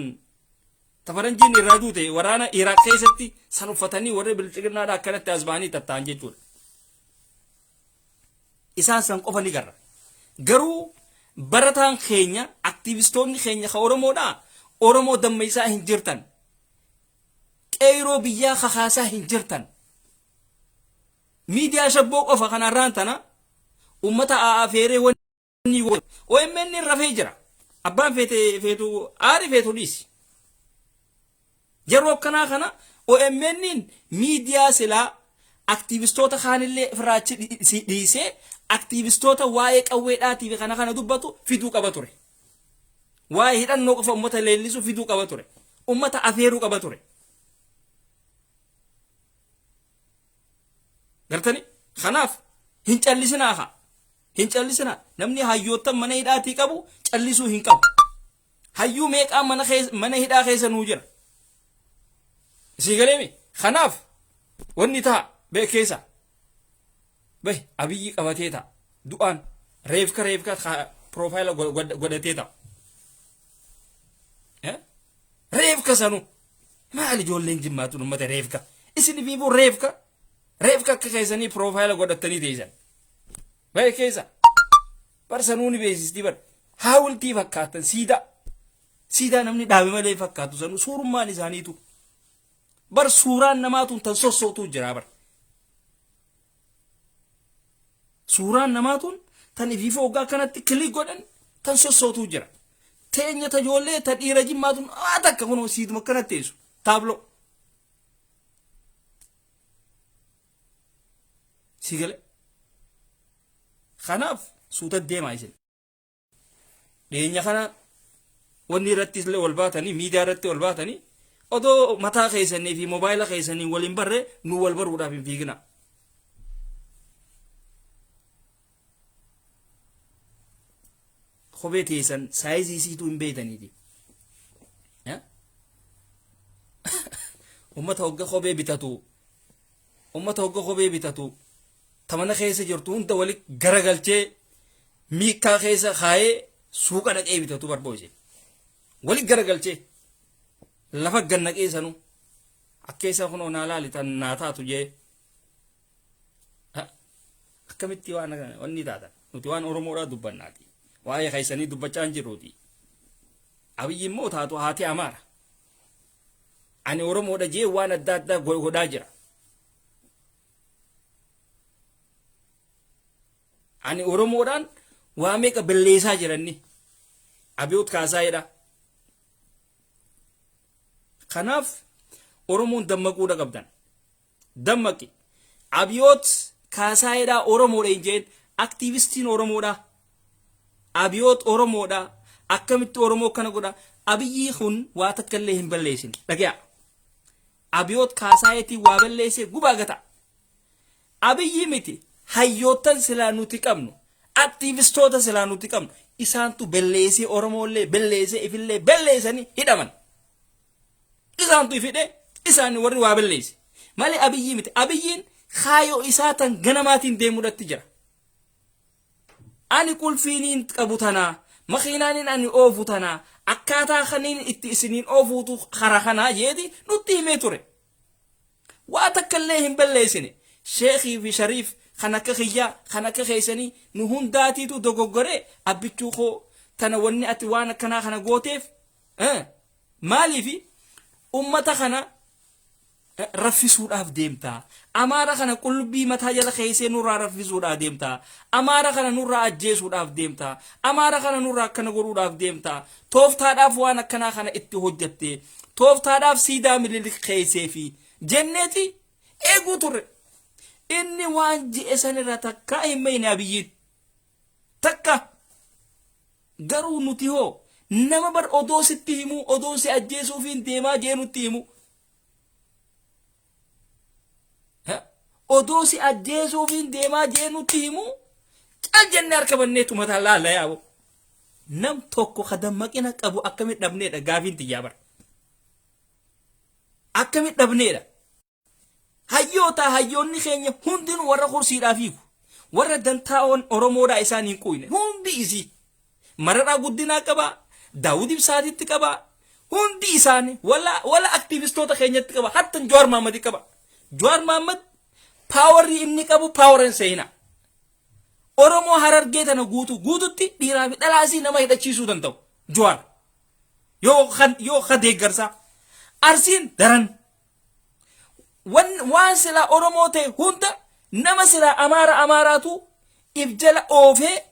faranjiin irraa duute waraana Iraaq keessatti san uffatanii warra biltsiginnaadha akkanatti as ba'anii tatta'an jechuudha isaan san qofa ni garra garuu barataan keenya aktiivistoonni keenya ka oromoo dammeysaa hin jirtan qeyroo biyyaa kakaasaa hin jirtan miidiyaa shabboo qofa kanarraan tana ummata aafeeree wanni OMN rafee jira abbaan feetu aari feetu dhiisi yeroo akkanaa kana OMN miidiyaa silaa aktiivistoota kaanillee firaachi dhiisee aktiivistoota waa'ee qawweedhaatii fi kana dubbatu fiduu qaba ture waa'ee hidhannoo qofa ummata leellisu fiduu qaba ture ummata afeeruu qaba ture gartani kanaaf hin callisinaa namni hayyoottan mana hidhaatii qabu callisuu hin qabu hayyuu meeqaa mana hidhaa keessa nuu jira isii galeemi kanaaf wanni ta'a beekeessa bay abiyyi qabatee ta'a du'aan reefka profaayila godhatee ta'a reefka sanu maal ijoolleen jimmaatu ummata reefka isin fiifuu reefka akka keessanii profaayila godhatanii teessan beekeessa bar sanuu ni beeksistii bar haawultii fakkaatan siidaa namni dhaabe malee fakkaatu sanuu suurummaan isaaniitu bar suuraan namaatuun tan sossootuu jira bar suuraan namaatuun tan ifiifoo hoggaa kanatti kilik godhan tan sossootuu jira teenya tajoollee ta dhiira jimmaatuun takka kunoo siituma akkanatti teessu taabloo sigale kanaaf suuta deemaa isin dhiyeenya kana wanni irrattis illee wal baatanii miidiyaa irratti wal baatanii odoo mataa keessanii fi moobaayila keessanii waliin barre nu wal baruudhaaf hin fiigina. Kophee teessan saayizii isiitu hin beeytaniiti. Ummata hogga kophee bitatu tamana keessa jirtu hunda wali garagalchee miikaa keessa kaayee suuqa dhaqee bitatu barbaachise. Wali garagalchee lafa gannaqee sanu akkeessa kun onaa laalitan naa taatu jee akkamitti waan wanni taatan nuti waan Oromoodhaa dubbannaati. Waa'ee keessanii dubbachaa hin jirruuti. Abiyyi immoo taatu haati Amaara. Ani Oromoodha jee waan adda addaa godhaa jira. Ani Oromoodhaan waa meeqa balleessaa jiranni. Abiyoot kaasaayedha. Kanaaf Oromoon dammaquudha qabdan. Dammaqi. Abiyoot kaasaayedha Oromoodha hin jeen aktiivistiin Oromoodha. Abiyoot Oromoodha. Akkamitti Oromoo kana godha. Abiyyi kun waa takka illee hin balleessin. Dhagaa. Abiyoot kaasaayetii waa balleessee gubaa gata. Abiyyi miti hayyootan silaa nuti qabnu. Aktiivistoota silaa nuti qabnu. Isaantu balleessee Oromoollee balleessee ifillee balleessanii hidhaman. Isaantu ifidhe isaanii warri waa balleesse. Malee Abiyyi miti. Abiyyiin kaayoo isaa tan ganamaatiin deemuudhaatti jira. Ani kulfiiniin qabu tanaa. Makiinaanin ani oofu tanaa. Akkaataa kaniin itti isiniin oofuutu karaa kanaa jeeti nutti himee ture. Waa takka illee hin balleessine. Sheekii fi Shariif kan akka kiyyaa kan akka keessanii nu hundaatiitu dogoggoree abbichuu koo tana wanni ati waan akkanaa kana gooteef maaliifi ummata kana raffisuudhaaf deemtaa. Amaara kana qulbii mataa jala keessee nurraa raffisuudhaaf deemtaa. Amaara kana nurraa ajjeesuudhaaf deemtaa. Amaara kana nurraa akkana godhuudhaaf deemtaa. Tooftaadhaaf waan akkanaa kana itti hojjattee. Tooftaadhaaf siidaa Minilik keessee fi jenneeti eeguu turre. Inni waan ji'e sanirra takkaa hin beekne Abiyyiin. Takka garuu nuti hoo nama bar odoo sitti himu odoo si ajjeesuuf hin deemaa jee nutti himu. Odoo si ajjeesuuf hin deemaa jee nutti himu. Cal jenne harka banneetu mataa laalla yaa'u. Nam tokko kadammaqina qabu akkamit dhabneedha gaafiin xiyyaa bara. Akkamit dhabneedha. Hayyoonni keenya hundinuu warra kursiidhaaf hiiku. Warra dantaa'oon Oromoodhaa isaan hin quyne. Hundi isii. Mararaa guddinaa qabaa. Daawud Ibsaatitti qabaa. Hundi isaanii wala aktiivistoota keenyatti qaba. Hatta Jawaar Mahaammadi qaba. Jawaar Mahaammad paawarri inni qabu paawaran seena. Oromoo Harargee tana guututti dhiiraa fi dhalaasii nama hidhachiisuu danda'u. Jawaar. Yoo deeggarsaa. Arsiin daran. Waan silaa Oromoo ta'e hunda nama silaa Amaaraatu if jala oofee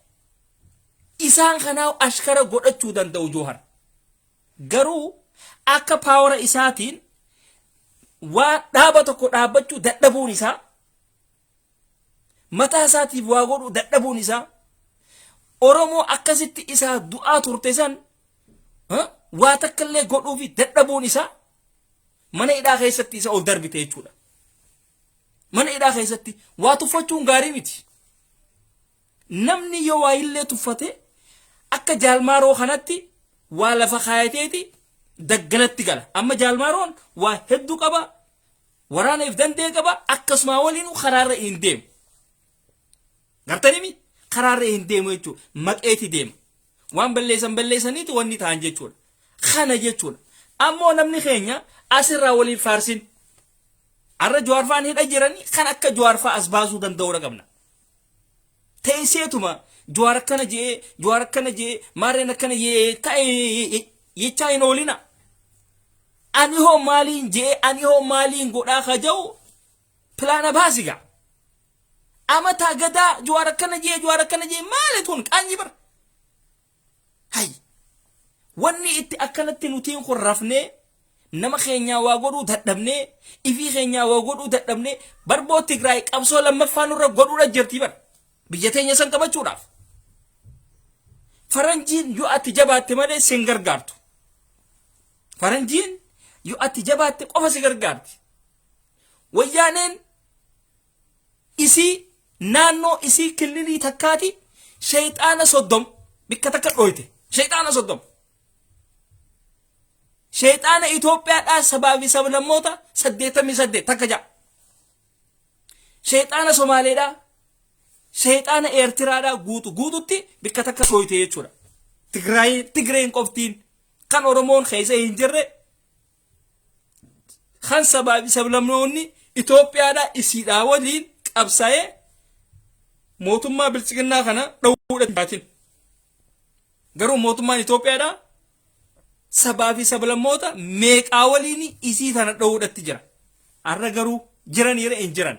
isaan kanaa ashkara godhachuu danda'u Jawaar. Garuu akka paawara isaatiin waan dhaaba tokko dhaabbachuu dadhabuun isaa mataa isaatiif waa godhu dadhabuun isaa Oromoo akkasitti isaa du'aa turte san waa takka illee godhuufi dadhabuun isaa mana hidhaa keessatti isa ol darbite jechuudha. Mana hidhaa keessatti waa tuffachuun gaarii miti. Namni yoo waa illee tuffate akka Jaalmaaroo kanatti waa lafa kaayateeti daggalatti gala. Amma Jaalmaaroon waa hedduu qaba. Waraanaaf dandee qaba. Akkasuma waliin karaarra hin deemu. Gartanii karaarra hin deemu jechuudha. Maqeeti deema. Waan balleessaniiti wanni ta'an jechuudha. Kana jechuudha. Ammoo namni keenya asirraa waliin faarsin. Arra Jawaar fa'aan hidha jiranii kan akka Jawaar fa'aa as baasuu danda'uudha qabna. Teesseetuma Jawaar akkana jee maarreen akkana jee ta'e jechaa hin oolina. Ani hoo maaliin godhaa kaja'u pilaana baasiga. Amataa gadaa Jawaar akkana jee maali tun qaanyi bara. Hay. Wanni itti akkanatti nutiin kun rafnee nama keenyaa waa godhuu dadhabnee ifii keenyaa waa godhuu dadhabnee barboo Tigraay qabsoo lammaffaa nurra godhuudha jirti bara. Biyya teenya san qabachuudhaaf. faranjiin yoo ati jabaatte malee sin gargaartu. Faranjiin yoo ati jabaatte qofa si gargaarti. Wayyaaneen isii naannoo isii kililii takkaati shayxaana soddom bikka takka dhoyte. Shayxaana soddom. Shayxaana Itoophiyaadhaa sabaafi sablammoota 88 takka ja'a. Shayxaana Somaaleedhaa, shayxaana Eertiraadhaa guututti bikka takka dhoyte jechuudha. Tigreen qoftiin kan Oromoon keessa hin jirre kan sabaafi sablammoonni Itoophiyaadhaa isiidhaa waliin qabsaa'ee mootummaa bilchiginnaa kana dhowuudhaatiin. Garuu mootummaan Itoophiyaadhaa sabaafi sablammoota meeqaa waliin isii tana dhowuudhaatti jira. Har'a garuu jiraniire hin jiran.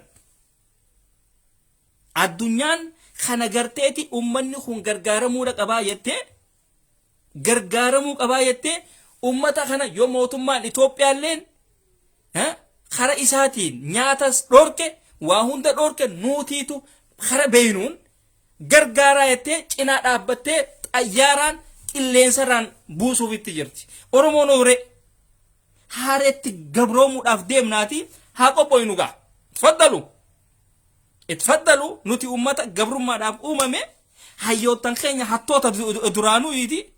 Addunyaan kana garteeti ummanni kun gargaaramuu qabaa jettee ummata kana yoo mootummaan Itoophiyaalleen kara isaatiin nyaatas dhorke waa hunda dhorke nuutiitu kara beeynuun gargaaraa jettee cinaa dhaabbattee xayyaaraan qilleensarraan buusuuf itti jirti. Oromoon oore haareetti gabroomuudhaaf deemnaati haa qophoynu gaa. Itfaddalu nuti ummata gabrummaadhaaf uumame hayyoottan keenya hattoota duraanuu yiti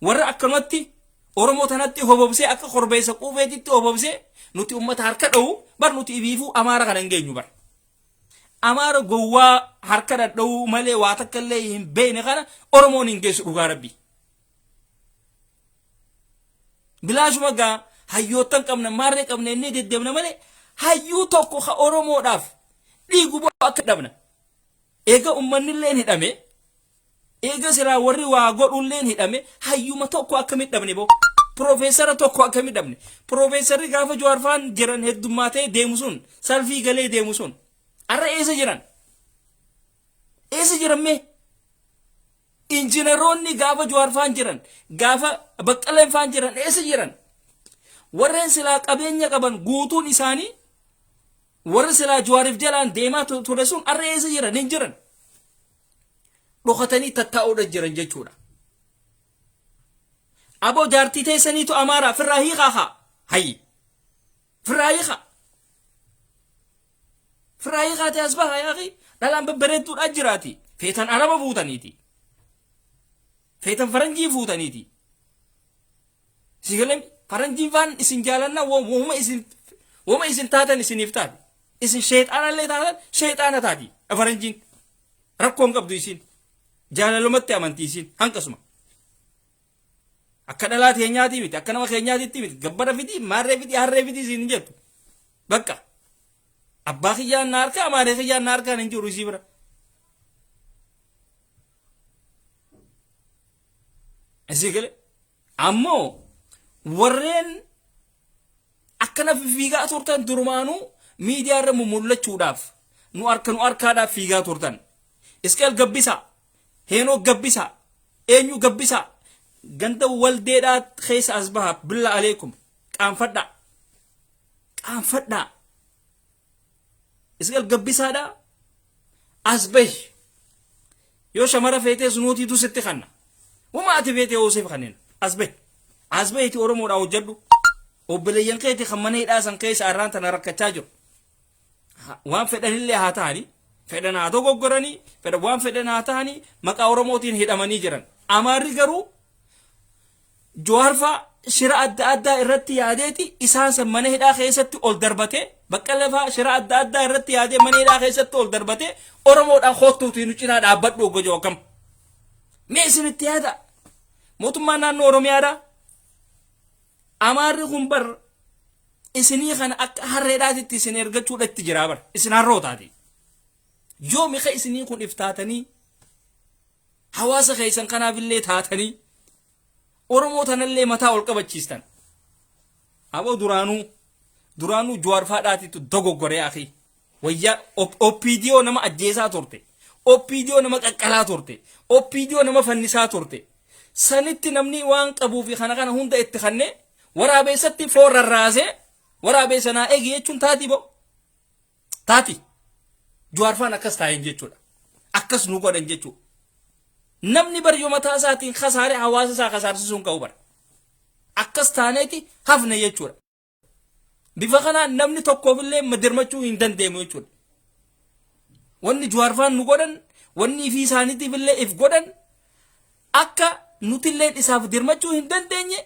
warra akkanumatti Oromoo tanatti hobobsee akka korbeessa quufeetitti hobobsee nuti ummata harka dha'u bar nuti ibiifuu Amaara kana hin geenyu bar. Amaara gowwaa harka dhadha'uu malee waa takka illee hin beekne kana Oromoon hin geessu dhugaa rabbi. Bilaashuma gaa hayyoottan qabna maarree qabna inni deddeemna malee hayyuu tokko ka Oromoodhaaf dhiigu bo'oo akka dhabna. Eega ummannilleen hidhame eega siraa warri waa godhulleen hidhame hayyuma tokko akkamitti dhabne boo. Profeesara tokko akkamitti dhabne. Profeesarri gaafa Jawaarfaan jiran heddummaatee deemu sun salfii galee deemu sun har'a eessa jiran? Eessa jiran mee? Injiinaroonni gaafa Jawaarfaan jiran gaafa Baqqaleen faan jiran eessa jiran? Warreen silaa qabeenya qaban guutuun isaanii warra silaa Jawaariif jalaan deemaa ture sun har'a eessa jiran? Hin jiran. Dhokatanii tattaa'uudha jiran jechuudha. Aboo jaartii teessaniitu Amaaraa firraa hiikaa hayyi. Firraa hiikaa. Firraa hiikaa ta'e as bahaa yaaqi dhalaan babbareedduudha jiraati. Feetan Araba fuutaniiti. Feetan Faranjii fuutaniiti. Sigalee Faranjiin faan isin jaalannaa wooma isin taatan isiniif taati. Isin sheexaanallee taatan sheexaana taati. Faranjiin rakkoon qabdu isin. Jaalalumatti amantii isin hanqasuma. Akka dhalaa keenyaati miti akka nama keenyaatitti miti gabbara fiti maarree fiti harree fiti isin jettu. Bakka abbaa kiyyaan na harkaa amaaree kiyyaan na harkaan hin jiru isii bira. Isii gale ammoo warreen akkana fiigaa turtan durumaanuu miidiyaarra mul'achuudhaaf nu harkaadhaaf fiigaa turtan. Iskeel gabbisa heenoo gabbisa eenyu gabbisa ganda waldeedhaa keessa as baha billa aleekum qaanfadhaa iskeel gabbisaadhaa as bahi yoo shamara feetee sunuutiitu sitti kanna wama ati feetee oosef kanneen as bahiiti Oromoodhaa hojjedhu obboleeyyan keeti kan mana hidhaa san keessa arraan tana rakkachaa jiru waan fedhanillee haa ta'anii fedhan haa dogoggoranii fedhan waan fedhan haa ta'anii maqaa Oromootiin hidhamanii jiran. Amaarri garuu Jawaarfaa shira adda addaa irratti yaadeeti isaan san mana hidhaa keessatti ol darbatee Baqqalafaa shira adda addaa irratti yaadee mana hidhaa keessatti ol darbatee Oromoodhaan hoottuutiin nu cinaa dhaabbadhu ogojoo akkam. Mee isinitti yaada mootummaan naannoo Oromiyaadhaa Amaarri kun bar isinii kana akka harreedhaatitti isin ergachuudhatti jira bar isin harrootaati. Yoo miqa isinii kun iftaatanii hawaasa keessan kanaafillee taatanii Oromoo tanallee mataa ol qabachiistan. Aboo duraanuu Jawaarfaadhaatitu dogoggoree akhi. Wayyaa OPDO nama ajjeesaa turte. OPDO nama qaqqalaa turte. OPDO nama fannisaa turte. Sanitti namni waan qabuu fi kana hunda itti kannee waraabeessatti foon rarraasee waraabessanaa eegi jechuun taati bo. Taati. Jawaarfaan akkas taa'een jechuudha. Akkas nu godhan jechuudha. namni bar yoo mataa isaatiin khasaare hawaasa isaa khasaarsuun ka'u bar akkas taaneeti hafna jechuudha bifa kanaan namni tokkoofillee madirmachuu hin dandeemu jechuudha wanni Jawaarfaan nu godhan wanni fi isaaniitiifillee if godhan akka nutilleen isaaf dirmachuu hin dandeenye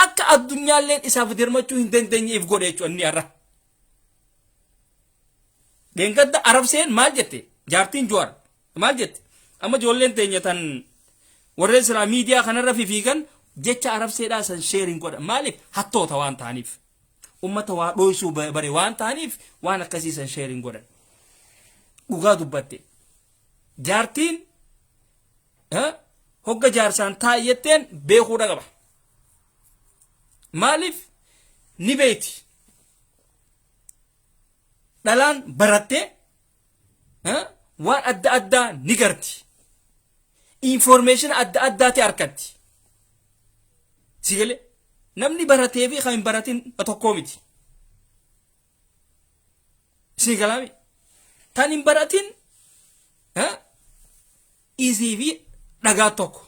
akka addunyaalleen isaaf dirmachuu hin dandeenye if godhe jechuudha inni arra Deengadda Arabseen maal jette jaartiin Jawaar maal jette amma ijoolleen teenya tan warreen sira miidiyaa kanarra fiigan jecha Arabseedhaa san sheeriin godha maaliif hattoota waan ta'aniif ummata waa dhoysuu bare waan ta'aniif waan akkasii san sheeriin godhan dhugaa dubbatte jaartiin hogga jaarsaan taa'etteen beekuudha qaba maaliif ni beeti dhalaan baratte waan adda addaa ni garti information adda addaati arkatti sigale namni baratee fi kan baratin tokko miti sigalami tan hin baratin isii fi dhagaa tokko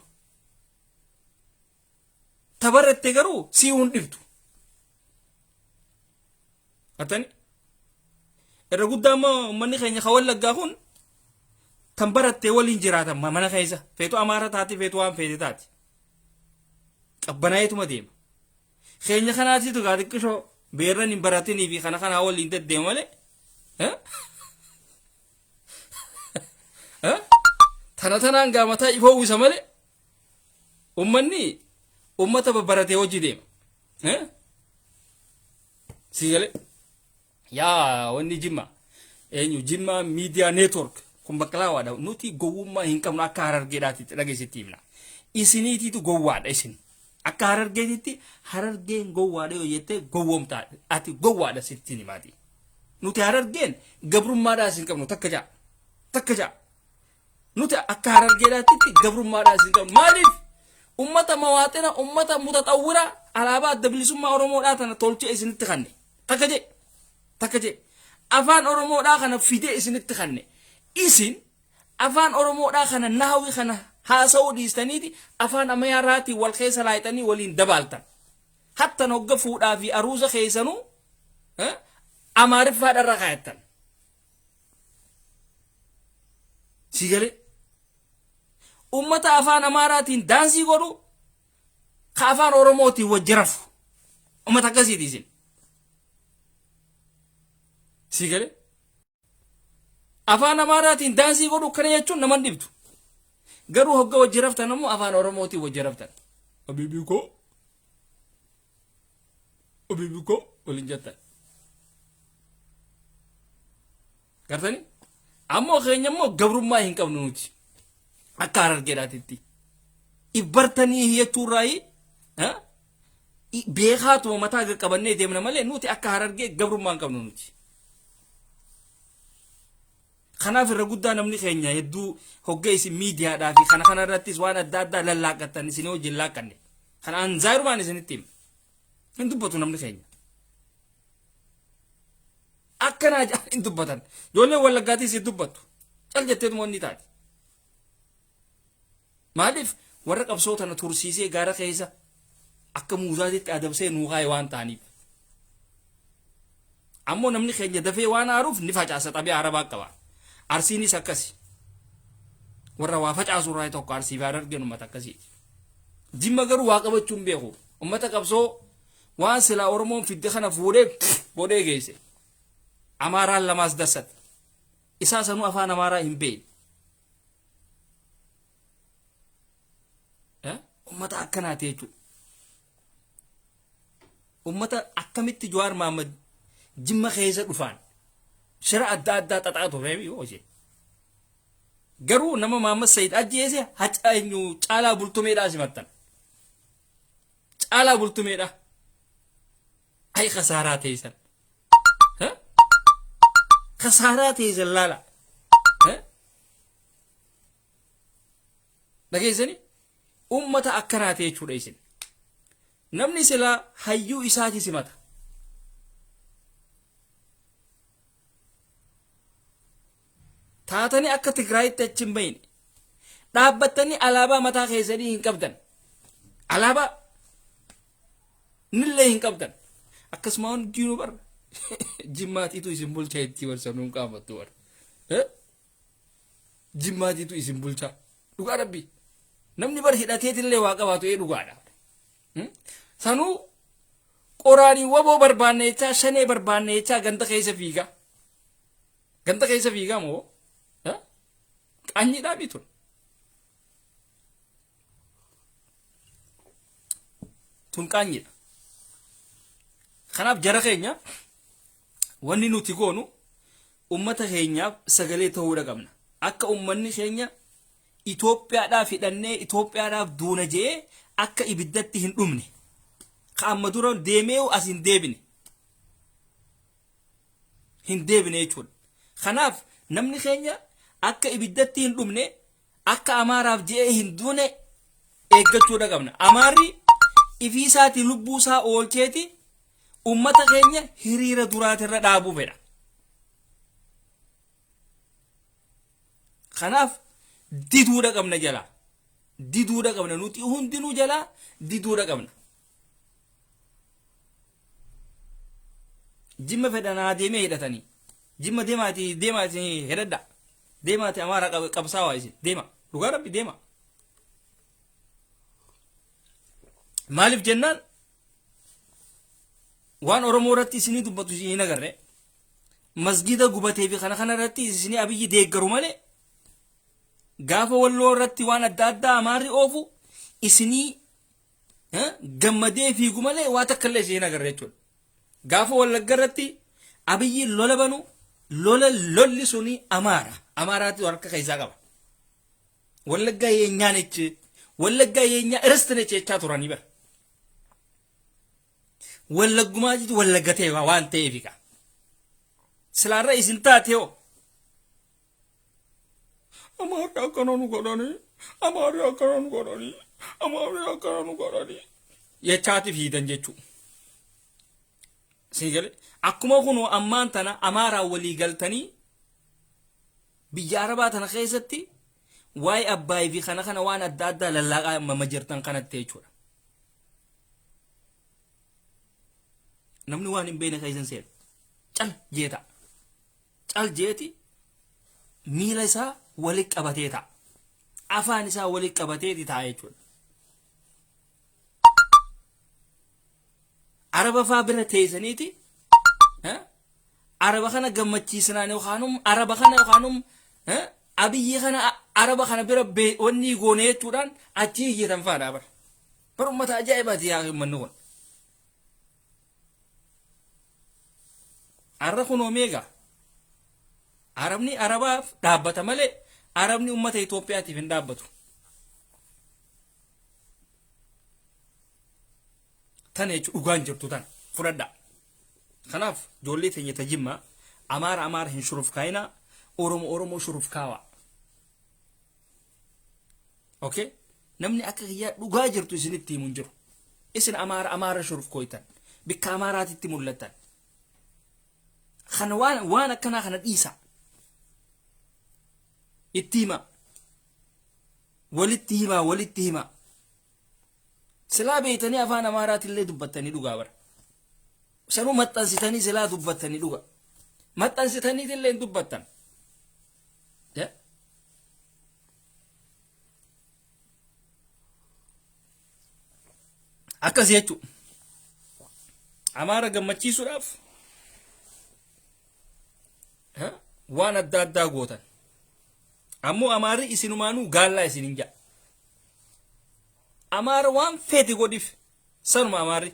tabaratte garuu si hundiftu atani irra guddaa immoo manni keenya ka wallaggaa kun tan barattee waliin jiraatan mana keessa feetu amaara taati feetu waan feete taati qabbanaayetuma deema keenya kanaatitu gaa xiqqishoo beerran hin baratinii fi kana kanaa waliin deddeema malee tana tanaan gaa mataa ifoo uwwisa malee ummanni ummata babbaratee hojii deema sigale yaa wanni jimma eenyu jimma media network kun baklaawaadha nuti gowwummaa hin qabnu akka Harargeedhaatti dhageessitti himna isiniitiitu gowwaadha isin akka Harargeetitti Harargeen gowwaadha yoo jette gowwomtaa ati gowwaadha sittiin himaati nuti Harargeen gabrummaadhaa isin qabnu takka jaa nuti akka Harargeedhaatti gabrummaadhaa isin qabnu maaliif ummata mawaaxina ummata mutaxawwira alaabaa adda bilisummaa Oromoodhaa tana tolchee isinitti kanne takka je afaan Oromoodhaa kana fidee isinitti kanne isin afaan Oromoodhaa kana nahawi kana haasa'uu dhiistaniiti afaan Amaaraatti wal keessa laayitanii waliin dabaaltan hatta nogga fuudhaa fi aruusa keessanuu Amaariffaadharra kaayattan sigale ummata afaan Amaaraatiin daansii godhu ka afaan Oromootiin wajjirafu ummata akkasiiti isin sigale afaan Amaaraatiin daansii godhu kana jechuun naman dhibtu garuu hogga wajjiraftan ammoo afaan Oromootiin wajjiraftan abiibiko waliin jettan gartani ammoo keenya ammoo gabrummaa hin qabnu nuti akka Harargeedhaatti ibbartanii jechuurraayi beekaatuma mataa qaqqabannee deemna malee nuti akka Harargee gabrummaa hin qabnu nuti kanaaf irra guddaa namni keenya hedduu hogga isin miidiyaadhaa fi kana irrattis waan adda addaa lallaaqatan isin wajjin laaqqanne kana anzaarumaan isinitti hima hin dubbatu namni keenya akkanaa jaan hin dubbatan ijoolleen wallaggaatiis hin dubbattu cal jetteetuma wanni taati maaliif warra qabsoo tana tursiisee gaara keessa akka muuzaatitti adabsee nuu kaa'e waan ta'aniif ammoo namni keenya dafee waan aaruuf ni facaasa xabee arabaa qaba arsiinis akkasi warra waa facaasu irraa tokko arsii fi Harargeen ummata akkasii jimma garuu waa qabachuun beeku ummata qabsoo waan silaa Oromoon fidde kana fuudhee bodhee geesse Amaaraan lamaas dassate isaa sanuu afaan Amaaraa hin beekne ummata akkanaati jechuudha ummata akkamitti Jawaar Mohaammed jimma keessa dhufaan shira adda addaa xaxaa ture hojii garuu nama Mohaammed Sayyid ajjeese haca eenyu caalaa bultumeedhaa simattan caalaa bultumeedhaa ay khasaaraa teessan khasaaraa teessan laala dhageessanii ummata akkanaati jechuudha isin namni silaa hayyuu isaati simata taatanii akka Tigraayitti achi hin bayne dhaabbattanii alaabaa mataa keessanii hin qabdan. Alaabaa nillee hin qabdan. Akkasuma waan diinuu bar jimmaatiitu isin bulchaa itti barsanuun qaamattu bar. Jimmaatiitu isin bulchaa. Dhugaa rabbii. Namni bar hidhateetillee waa qabaatu dhugaadha. Sanuu qoraanii waboo barbaanne jechaa shanee barbaanne jechaa ganda keessa fiigaa. Ganda keessa fiigaa moo? Qaanyiidhaa bitun. Tun qaanyiidha. Kanaaf jara keenya wanni nuti goonu ummata keenyaaf sagalee ta'uudha qabna. Akka ummanni keenya Itoophiyaadhaaf hidhannee Itoophiyaadhaaf duuna jee akka ibiddatti hin dhumne. Ka amma dura deemee as hin deebine. Hin deebine jechuudha. Kanaaf namni keenya akka ibiddatti hin dhumne akka Amaaraaf jee hin duune eeggachuudha qabna. Amaarri ifiisaati lubbuusaa oolcheeti ummata keenya hiriira duraatirra dhaabuu fedha. Kanaaf diduudha qabna jalaa. Diduudha qabna nuti hundinuu jalaa diduudha qabna. Jimma fedhanaa deemee hidhatanii. Jimma deemaati hidhadha. Deemaati Amaara qabsaawaa isin. Deema. Dhugaa rabbi deema. Maaliif jennaan waan Oromoo irratti isinii dubbatu isinii agarre. Masgida gubatee fi kana irratti isinii Abiyyi deeggaru malee gaafa Walloo irratti waan adda addaa Amaarri oofu isinii gammadee fiigu malee waa takka illee isinii agarre jechuudha. Gaafa Wallagga irratti Abiyyi lola banu lolli suni Amaaraatti harka keessaa qaba. Wallaggaa yeenyaan jechi Wallaggaa yeenyaa irrastane jechaa turanii bara. Wallaggumaa jitu wallaggatee waan ta'eefika. Silaarra isin taatee Amaarri akkana nu godhanii, Amaarri akkana nu godhanii, Amaarri akkana nu godhanii jechaati fiidan jechuudha. Siigale akkuma kun ammaan tana Amaaraa walii galtanii biyya Arabaa tana keessatti waa'ee Abbaayii fi kana waan adda addaa lallaaqaa amma jirtan kanatti jechuudha. Namni waan hin beekne keessan seenu cal jeeta. Cal jeeti miila isaa walitti qabatee ta'a. Afaan isaa walitti qabateeti ta'a jechuudha. Araba faa bira teessaniiti Araba kana gammachiisanaan yookaanum Araba kana yookaanum Abiyyi kana Araba kana bira wanni goone jechuudhaan achi iyyeetan faadhaa bara. Bara uummata ajaa'ibaati yaa uummanni kun. Arra kun Omeegaa. Arabni Arabaaf dhaabbata malee Arabni uummata Itoophiyaatiif hin dhaabbatu. Tan jechuun dhugaan jirtu tan fudhadhaa. Kanaaf ijoollee teenya tajimmaa Amaara hin shurufkaayinaa Oromoo shurufkaawaa. Okay? Namni akka kiyyaa dhugaa jirtu isinitti himuun jiru. Isin Amaara shurufkooytan. Bikka Amaaraatitti mul'atan. Kana waan akkanaa kana dhiisa. Itti hima. Walitti hima. Silaa beeytanii afaan Amaaraatillee dubbattanii dhugaa bara. Sanuu maxxansitanii silaa dubbattanii dhuga. Maxxansitaniitillee hin dubbattan. Akkas jechuudha. Amaara gammachiisuudhaaf waan adda addaa gootan. Ammoo Amaarri isinumaanuu gaallaa isin hin jaa. Amaara waan feeti godhiif sanuma Amaarri.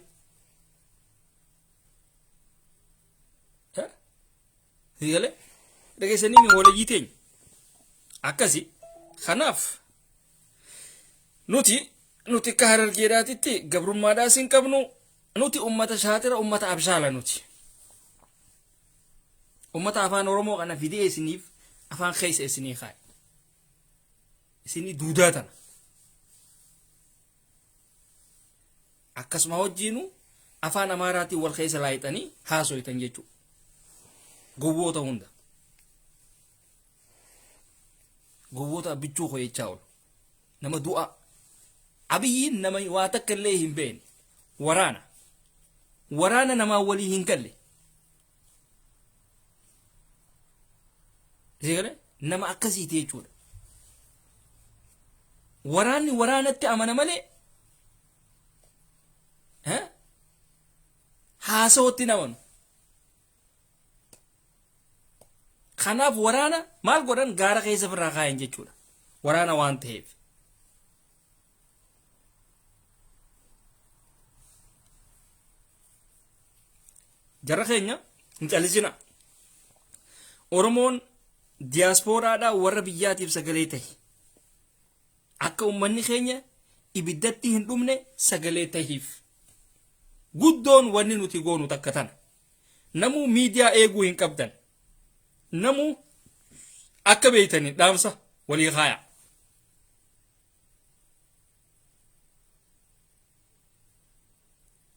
Sigalee dhageessanii mi walayyii teenya. Akkasi kanaaf nuti akka Harargeedhaatitti gabrummaadhaas hin qabnu nuti ummata shaatira ummata abshaala nuti. Ummata afaan Oromoo kana fidee isiniif afaan keessa isinii kaaye. Isinii duudaa tana. Akkasuma wajjiinu afaan Amaaraatiin wal keessa laayixanii haasoytan jechuudha. Gowwoota hunda. Gowwoota bichuu ho'echaa oolu. nama du'a. Abiyyiin nama waa takka illee hin beekne waraana namaa walii hin galle. Nama akkasiiti jechuudha. Waraanni waraanatti amana malee haasawatti namanu. Kanaaf waraana maal godhan gaara keessa firraa kaayan jechuudha. Waraana waan ta'eef. Jarra keenya hin callisina. Oromoon diyaaspooraadhaa warra biyyaatiif sagalee tahi. Akka uummanni keenya ibiddatti hin dhumne sagalee tahiif. Guddoon wanni nuti goonu takka tana. Namuu miidiyaa eeguu hin qabdan. Namuu akka beeytanii dhaamsa walii kaaya.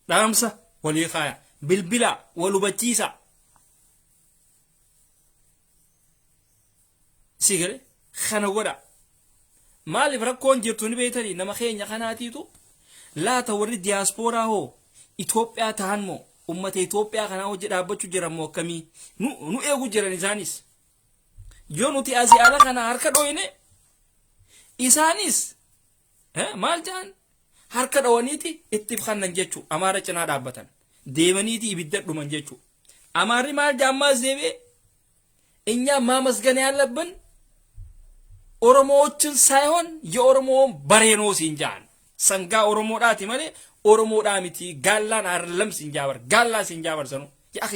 Dhaamsa walii kaaya. Bilbila wal hubachiisa. Sigale kana godha. Maaliif rakkoon jirtu ni beeytanii nama keenya kanaatiitu laata warri diyaaspooraa hoo Itoophiyaa tahan moo ummata Itoophiyaa kanaa hojii dhaabbachuu jiran moo akkamii nu eeguu jiran isaanis. Yoo nuti asii ala kana harka dhoyne isaanis maal jaan harka dhawaniiti itti kannan jechuu Amaara cinaa dhaabbatan deemaniiti ibidda dhuman jechuu. Amaarri maal jaammaas deebee እኛ ማመስገን ያለብን ኦሮሞዎችን ሳይሆን የኦሮሞ በሬ ነው ሲንጃን ሰንጋ ኦሮሞዳቲ ማለት ኦሮሞዳ ሚቲ ጋላን አይደለም ሲንጃበር ጋላ ሲንጃበር ሰኑ ያኺ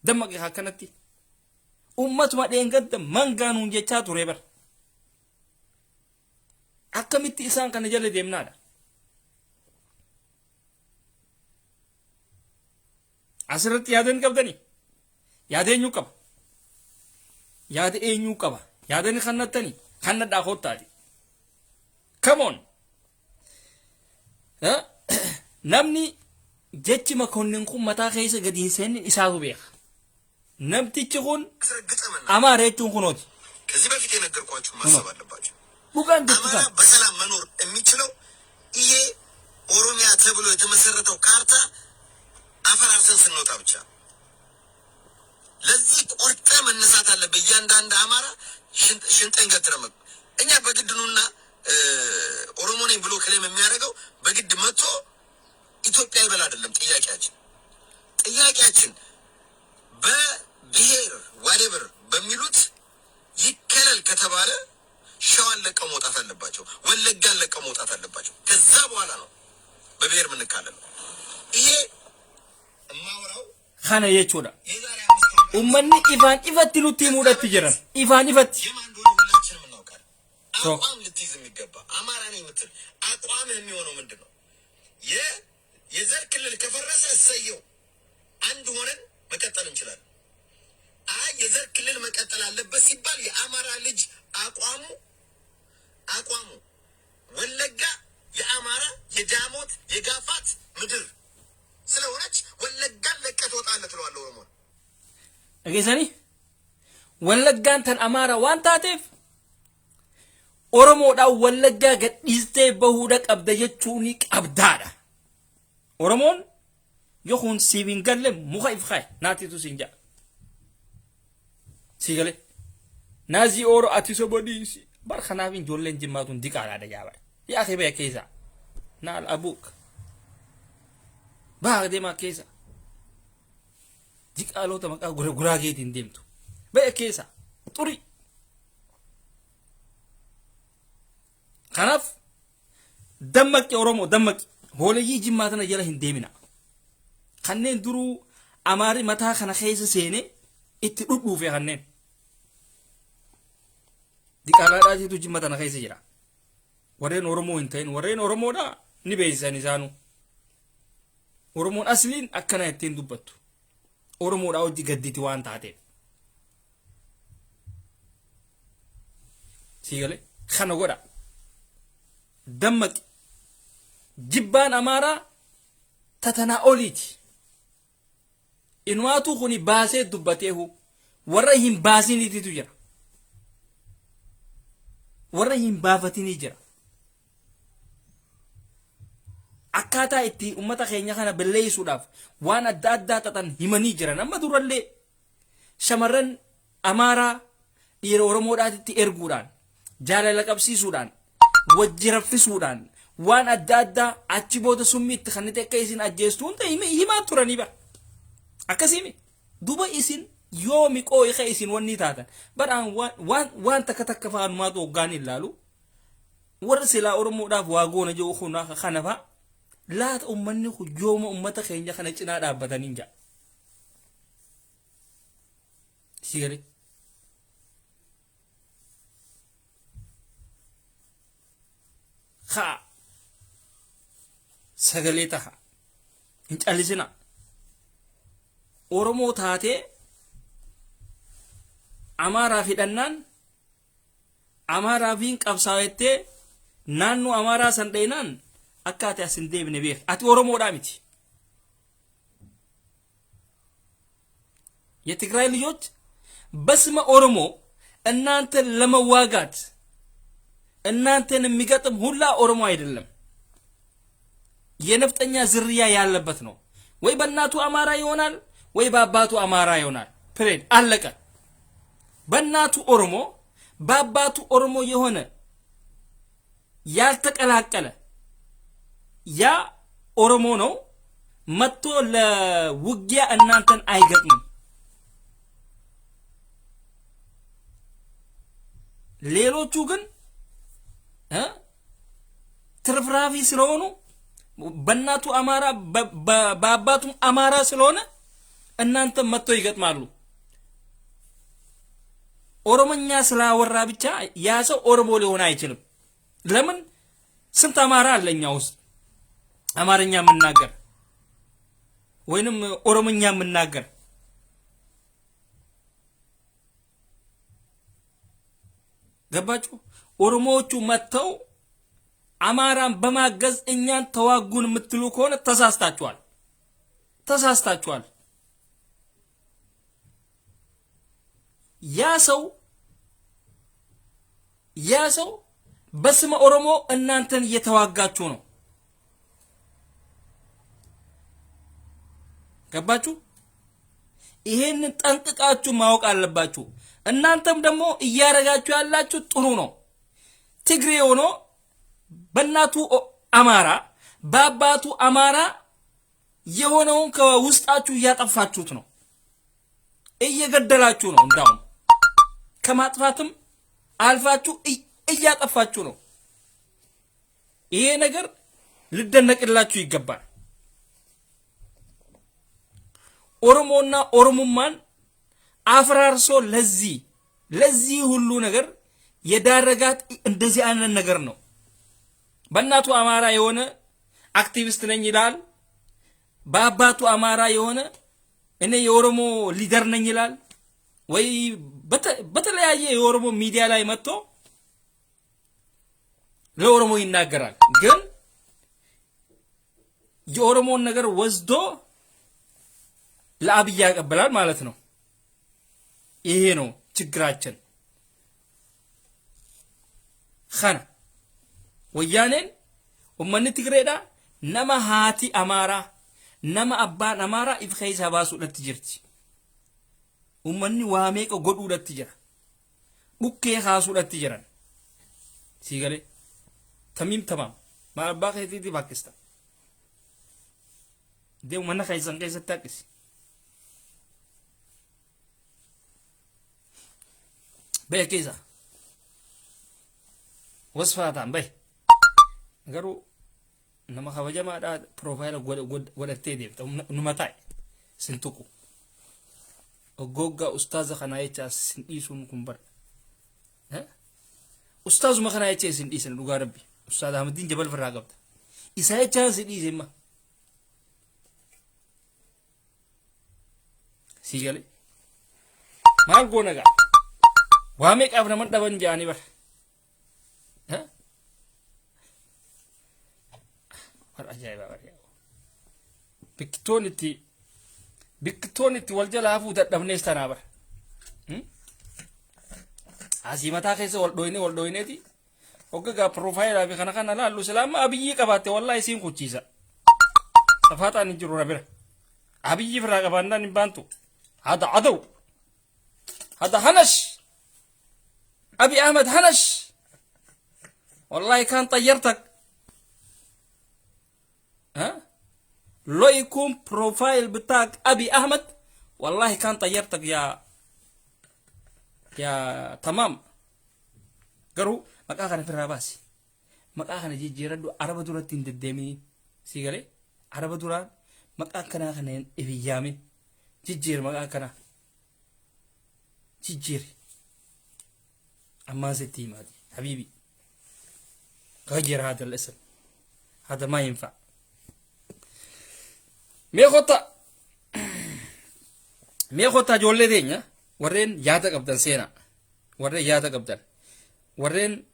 ደመቅ ሀከነቲ ኡመት ማደንገት መንጋኑን ጀቻ ቱሬበር አከሚቲ ኢሳን ከነጀለ ደምናዳ አስረት ያደን ቀብደኒ ያደኙ ቀብ ያደ ኤኙ ቀባ ያደን ከነተኒ ከነዳ ሆታዲ ከሞን ነምኒ ጀች መኮንን ኩ መታ ከይሰ ገዲንሰን ኢሳቱ ቤክ ነምቲች ኩን አማሬቹን ኩኖት ከዚህ በፊት የነገርኳችሁ ማሰብ አለባችሁ። ቡጋን ደጥታ በሰላም መኖር የሚችለው ይሄ ኦሮሚያ ተብሎ የተመሰረተው ካርታ አፈራርሰን ስንወጣ ብቻ። ለዚህ ቆርጠ መነሳት አለበት። እያንዳንዱ አማራ ሽንጠን ገትረመ እኛ በግድኑና ኦሮሞ ነኝ ብሎ ክሌም የሚያደርገው በግድ መጥቶ ኢትዮጵያ ይበል አይደለም ጥያቄያችን በብሔር ዋሌበር በሚሉት ይከለል ከተባለ ሸዋን ለቀው መውጣት አለባቸው፣ ወለጋን ለቀው መውጣት አለባቸው። ከዛ በኋላ ነው በብሔር ምንካለለው። ይሄ እማወራው ኻነ የቾዳ ኡመኒ ኢቫን ኢፈት ሉቲ ሙደት ይጀራል ኢቫን ኢፈት ሁላችንም እናውቃለን። አቋም ልትይዝ የሚገባ አማራ ነኝ የምትል አቋም የሚሆነው ምንድነው? የዘር ክልል ከፈረሰ እሰየው አንድ ሆነን መቀጠል እንችላለን። አይ የዘር ክልል መቀጠል አለበት ሲባል የአማራ ልጅ አቋሙ ወለጋ የአማራ የዳሞት የጋፋት ምድር ስለሆነች ወለጋን ለቀህ ትወጣለህ ትለዋለህ ኦሮሞ እገዛኒ ወለጋን ተን አማራ ዋንታቴፍ ኦሮሞዳ ወለጋ ገዲስቴ በሁዳ ቀብደ የቹኒ ቀብዳዳ ኦሮሞን يخون سيبين قال مخايف خاي ناتي تو سينجا سيغلي نازي اورو اتيسو بوديسي برخنا فين جولين جماتون ديك على دجابر يا اخي بيا كيزا نال ابوك باغدي ما كيزا ديك الو تمكا غراغي ديمتو بيا كيزا طري خنف دمك يا اورومو دمك هولي جماتنا يلا هنديمنا خنين درو أماري متى خنا خيس سيني اتدو في خنين دي كلا راجي تجي متى نخيس جرا ورين أورمو إنتين ورين أورمو دا نبيزاني زانو أورمو أصلين أكنا يتين دبتو أورمو دا ودي قدي توان تاتي سيغلي خنا غورا دمك جبان أمارا تتنا أوليتي إنواتو خوني باسي دبتيهو ورهم باسي نتيتو جرا ورهم بافتيني جرا akkaataa itti ummata keenya kana balleessuudhaaf waan adda addaa xaxan himanii jiran amma durallee shamarran amaaraa dhiira oromoodhaatitti erguudhaan jaalala qabsiisuudhaan wajji raffisuudhaan waan adda addaa achi booda summiitti kan itti akka isin ajjeestu hunda himaa turanii bara akkasiimi duba isin yoo miqoo iqa isin wanni taatan baraan waan takka faanumaatu hoggaan ilaalu warra silaa oromoodhaaf waa goona jiru kana fa'a laata ummanni yooma ummata keenya kana cinaa dhaabbatanii jira sigari haa sagalee taha hin callisina oromoo taatee amaaraa fidhannaan amaaraa fiin qabsaawettee naannoo amaaraa san dheenaan akka ati asin deebine beek ati oromoodhaa miti የትግራይ ልጆች በስመ ኦሮሞ እናንተን ለመዋጋት እናንተን የሚገጥም ሁላ ኦሮሞ አይደለም የነፍጠኛ ዝርያ ያለበት ነው ወይ በእናቱ አማራ ይሆናል ወይ በአባቱ አማራ ይሆናል ፕሬድ አለቀ በእናቱ ኦሮሞ በአባቱ ኦሮሞ የሆነ ያልተቀላቀለ ያ ኦሮሞ ነው መጥቶ ለውጊያ እናንተን አይገጥም ሌሎቹ ግን ትርፍራፊ ስለሆኑ በእናቱ አማራ በአባቱ አማራ ስለሆነ እናንተ መጥቶ ይገጥማሉ ኦሮሞኛ ስላወራ ብቻ ያ ሰው ኦሮሞ ሊሆን አይችልም ለምን ስንት አማራ አለኛ ውስጥ አማርኛ መናገር ወይንም ኦሮሞኛ መናገር ገባችሁ ኦሮሞዎቹ መጥተው አማራን በማገዝ እኛን ተዋጉን የምትሉ ከሆነ ተሳስታችኋል ያ ሰው በስመ ኦሮሞ እናንተን እየተዋጋችሁ ነው ገባችሁ ይሄንን ጠንቅቃችሁ ማወቅ አለባችሁ እናንተም ደግሞ እያረጋችሁ ያላችሁ ጥሩ ነው ትግሬ ሆኖ በእናቱ አማራ በአባቱ አማራ የሆነውን ከውስጣችሁ እያጠፋችሁት ነው እየገደላችሁ ነው እንዳው ከማጥፋትም አልፋችሁ እያጠፋችሁ ነው ይሄ ነገር ልደነቅላችሁ ይገባል ኦሮሞና ኦሮሞማን አፍራርሶ ለዚህ ሁሉ ነገር የዳረጋት እንደዚህ አይነት ነገር ነው በእናቱ አማራ የሆነ አክቲቪስት ነኝ ይላል በአባቱ አማራ የሆነ እኔ የኦሮሞ ሊደር ነኝ ይላል ወይ በተለያየ የኦሮሞ ሚዲያ ላይ መጥቶ ለኦሮሞ ይናገራል ግን የኦሮሞን ነገር ወስዶ ለአብይ ያቀበላል ማለት ነው ይሄ ነው ችግራችን خنا ወያኔን ወመን ትግሬዳ ነማ ሃቲ አማራ ነማ አባን አማራ ኢፍኸይሳ ባሱ ለትጅርቲ ወመን ዋሜቆ ጎዱ ለትጅራ ቡኬ ሃሱ ለትጅራን ሲገለ ተሚም ተማም ማልባ ኸይቲ ፓኪስታን ደው መና ኸይሰን ከይሰታቅስ በየኬዛ ወስፋታን በይ ነገሩ ነማ ኸበጀማዳ ፕሮፋይል ወደቴ ደብተው ኑመታይ ስንቱቁ ኦጎጋ ኡስታዝ ኸናይቻ ሲንዲሱን ኩምበር ኡስታዝ መኸናይቻ ሲንዲስን ዱጋ ረቢ ኡስታዝ አህመዲን ጀበል ፍራ ገብታ ኢሳይቻ ሲንዲስማ ሲገለ ማል ጎነጋ ዋሜ ቀብረ መደበን ጃኒ በር አጃይባ ባሪያ ቢክቶኒቲ ወልጀላፉ ተደብኔስ ተናበር አሲመታ ከሰ ወልዶይኔቲ ኦገጋ ፕሮፋይል አቢ ከነከና ላሉ ሰላም አብይ ቀባቴ ወላሂ ሲን ኩቺሳ صفاتا نجرو ربنا أبي فراغ بانا نبانتو هذا عدو هذا هنش أبي أحمد هنش والله كان طيرتك ها لو يكون بروفايل بتاعك أبي أحمد والله كان طيرتك يا تمام قرو مكاخنا في الراباسي مكاخنا جي ردو عرب دورات تنددمي سيغالي عرب دورات مكاخنا خنين إبيامي جيجير مكاخنا جيجير أما ستي مادي حبيبي غير هذا الاسم هذا ما ينفع مي خطا جولة دينيا ورين يادا قبدن سينا ورين يادا قبدن ورين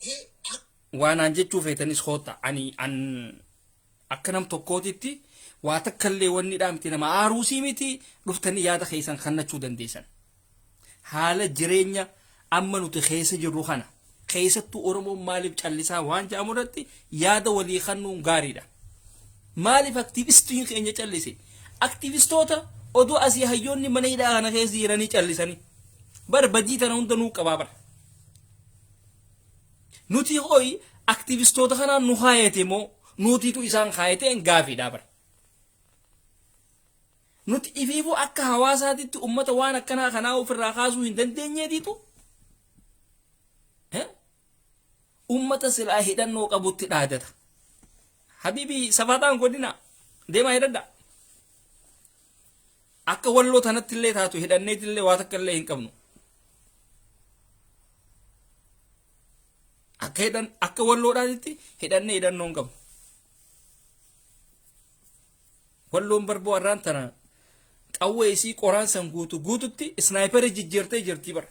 وانا نجتو فيتنس خطا أن أكنم تقوتي واتكلي وني دامتي نما عروسي متي رفتني يادا خيسان خنا شو دنديسان حالة جرينيا أما نتخيس جروخنا خيستو أورمو مالب تشاليسا وان جامورتي يادا ولي خنو غاريدا مالف أكتيفيستو ينخي تشاليسي أكتيفيستوتا oduu asii hayyoonni mana hidhaa kana keessa jiranii callisanii bar badii tana hunda nuu qabaa nuti ho'i aktivistoota kanaan nu haayate moo nuutiitu isaan haayateen gaafiidha bar nuti ifiifuu akka hawaasaatitti ummata waan akkanaa kanaa ofirraa kaasuu hin dandeenyeetiitu ummata silaa hidhannoo qabutti dhaadata habiibii safataan godina deemaa hidhadha akka walloo tanatti illee taatu hidhanneeti illee waa takka illee hin qabnu akka walloodhaatitti hidhannee hidhannoo hin qabnu walloon barboo arraan tana qawwee isii qoraansan guututti isnaayiparii jijjiirtee jirti bara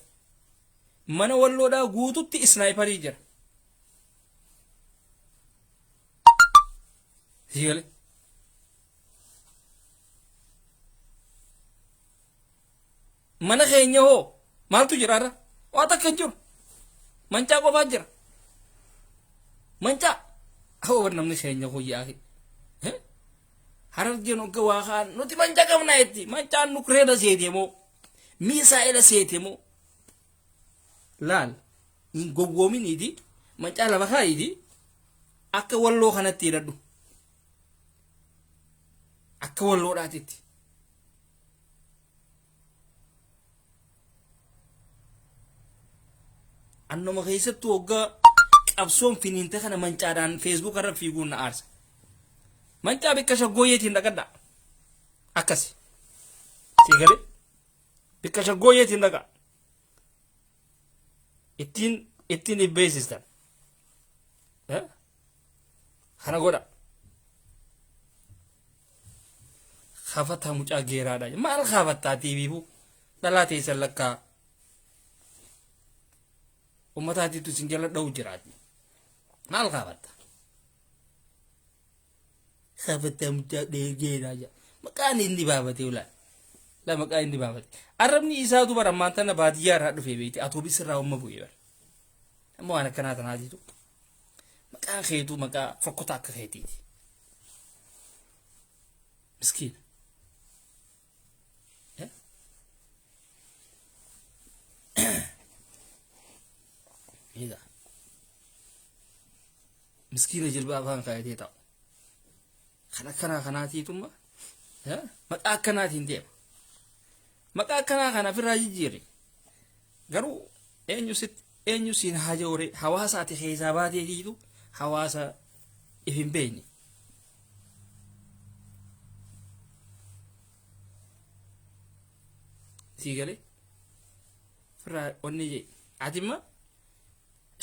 mana walloodhaa guututti isnaayiparii jira hiigalee mana keenya hoo maaltu jiraarra waa takka hin jiru mancaa qofaa jira mancaa hoo namni keenya hoo yaafi harargeen hogga waa kaan nuti mancaa qabnaa jetti mancaan nukreeda seete moo miisaa'ila seete moo laal hin gowwoominiiti mancaa lafa kaayiiti akka walloo kanatti hidhadhu akka walloodhaatitti annoma keessattuu hoggaa qabsoon finiinte kana mancaadhaan feesbuuk irra fiiguun na aarsa mancaa bikka shaggooyyeetiin dhaqadha akkasi sigalee bikka shaggooyyeetiin dhaqa ittiin ibbeessistan kana godha kaafataa mucaa geeraadha maal kaafattaa tiibiifu dhalaa teessan lakkaa ummataatiitu isin jala dha'u jiraati maal kaafattaa mucaa geeraa jira maqaan inni baafate ulaan la maqaan inni baafate arrabni isaatu bara ammaan tana baadiyyaa irraa dhufee beekti atoobis irraa umma bu'ee bara amma waan akkanaa tanaatiitu maqaan keetu maqaa fokkota akka keetiiti miskiina إذا مسكينة جلبها فان قاعدة تاو خناتي ثم ها مكا كناتي نديم مكا كنا في الراجي جيري قالوا أين سين هاجوري حواسة خيزابات يجيدو حواسة إفين بيني تيجالي فرا ونيجي عادما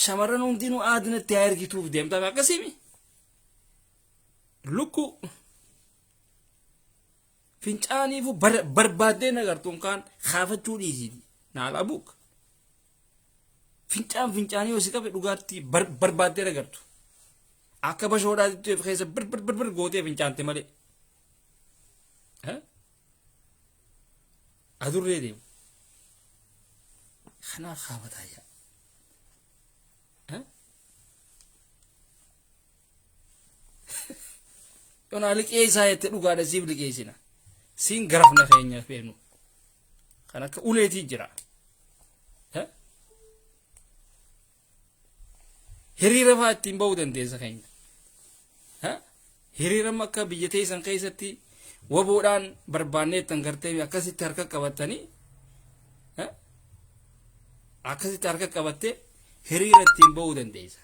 shamarran hundinuu aadinatti haa ergituuf deemtaa akkasimi lukku fincaaniifu barbaaddee nagartuun kaan kaafachuu dhiisiti naala buuk fincaanii yoo si qabe dhugaatti barbaaddee nagartu akka bashoodhaatti keessa bir gootee fincaante malee adurree deemu kanaa kaafataa yaa qabnaa liqee isaa itti dhugaadha siif liqeessina siin garafna keenya feenu kan akka uleetii jira hiriira fa'aa ittiin ba'uu dandeessa keenya hiriira akka biyya teessan keessatti waboodhaan barbaanneettan gartee akkasitti harka qabattanii akkasitti harka qabattee hiriira ittiin ba'uu dandeessa.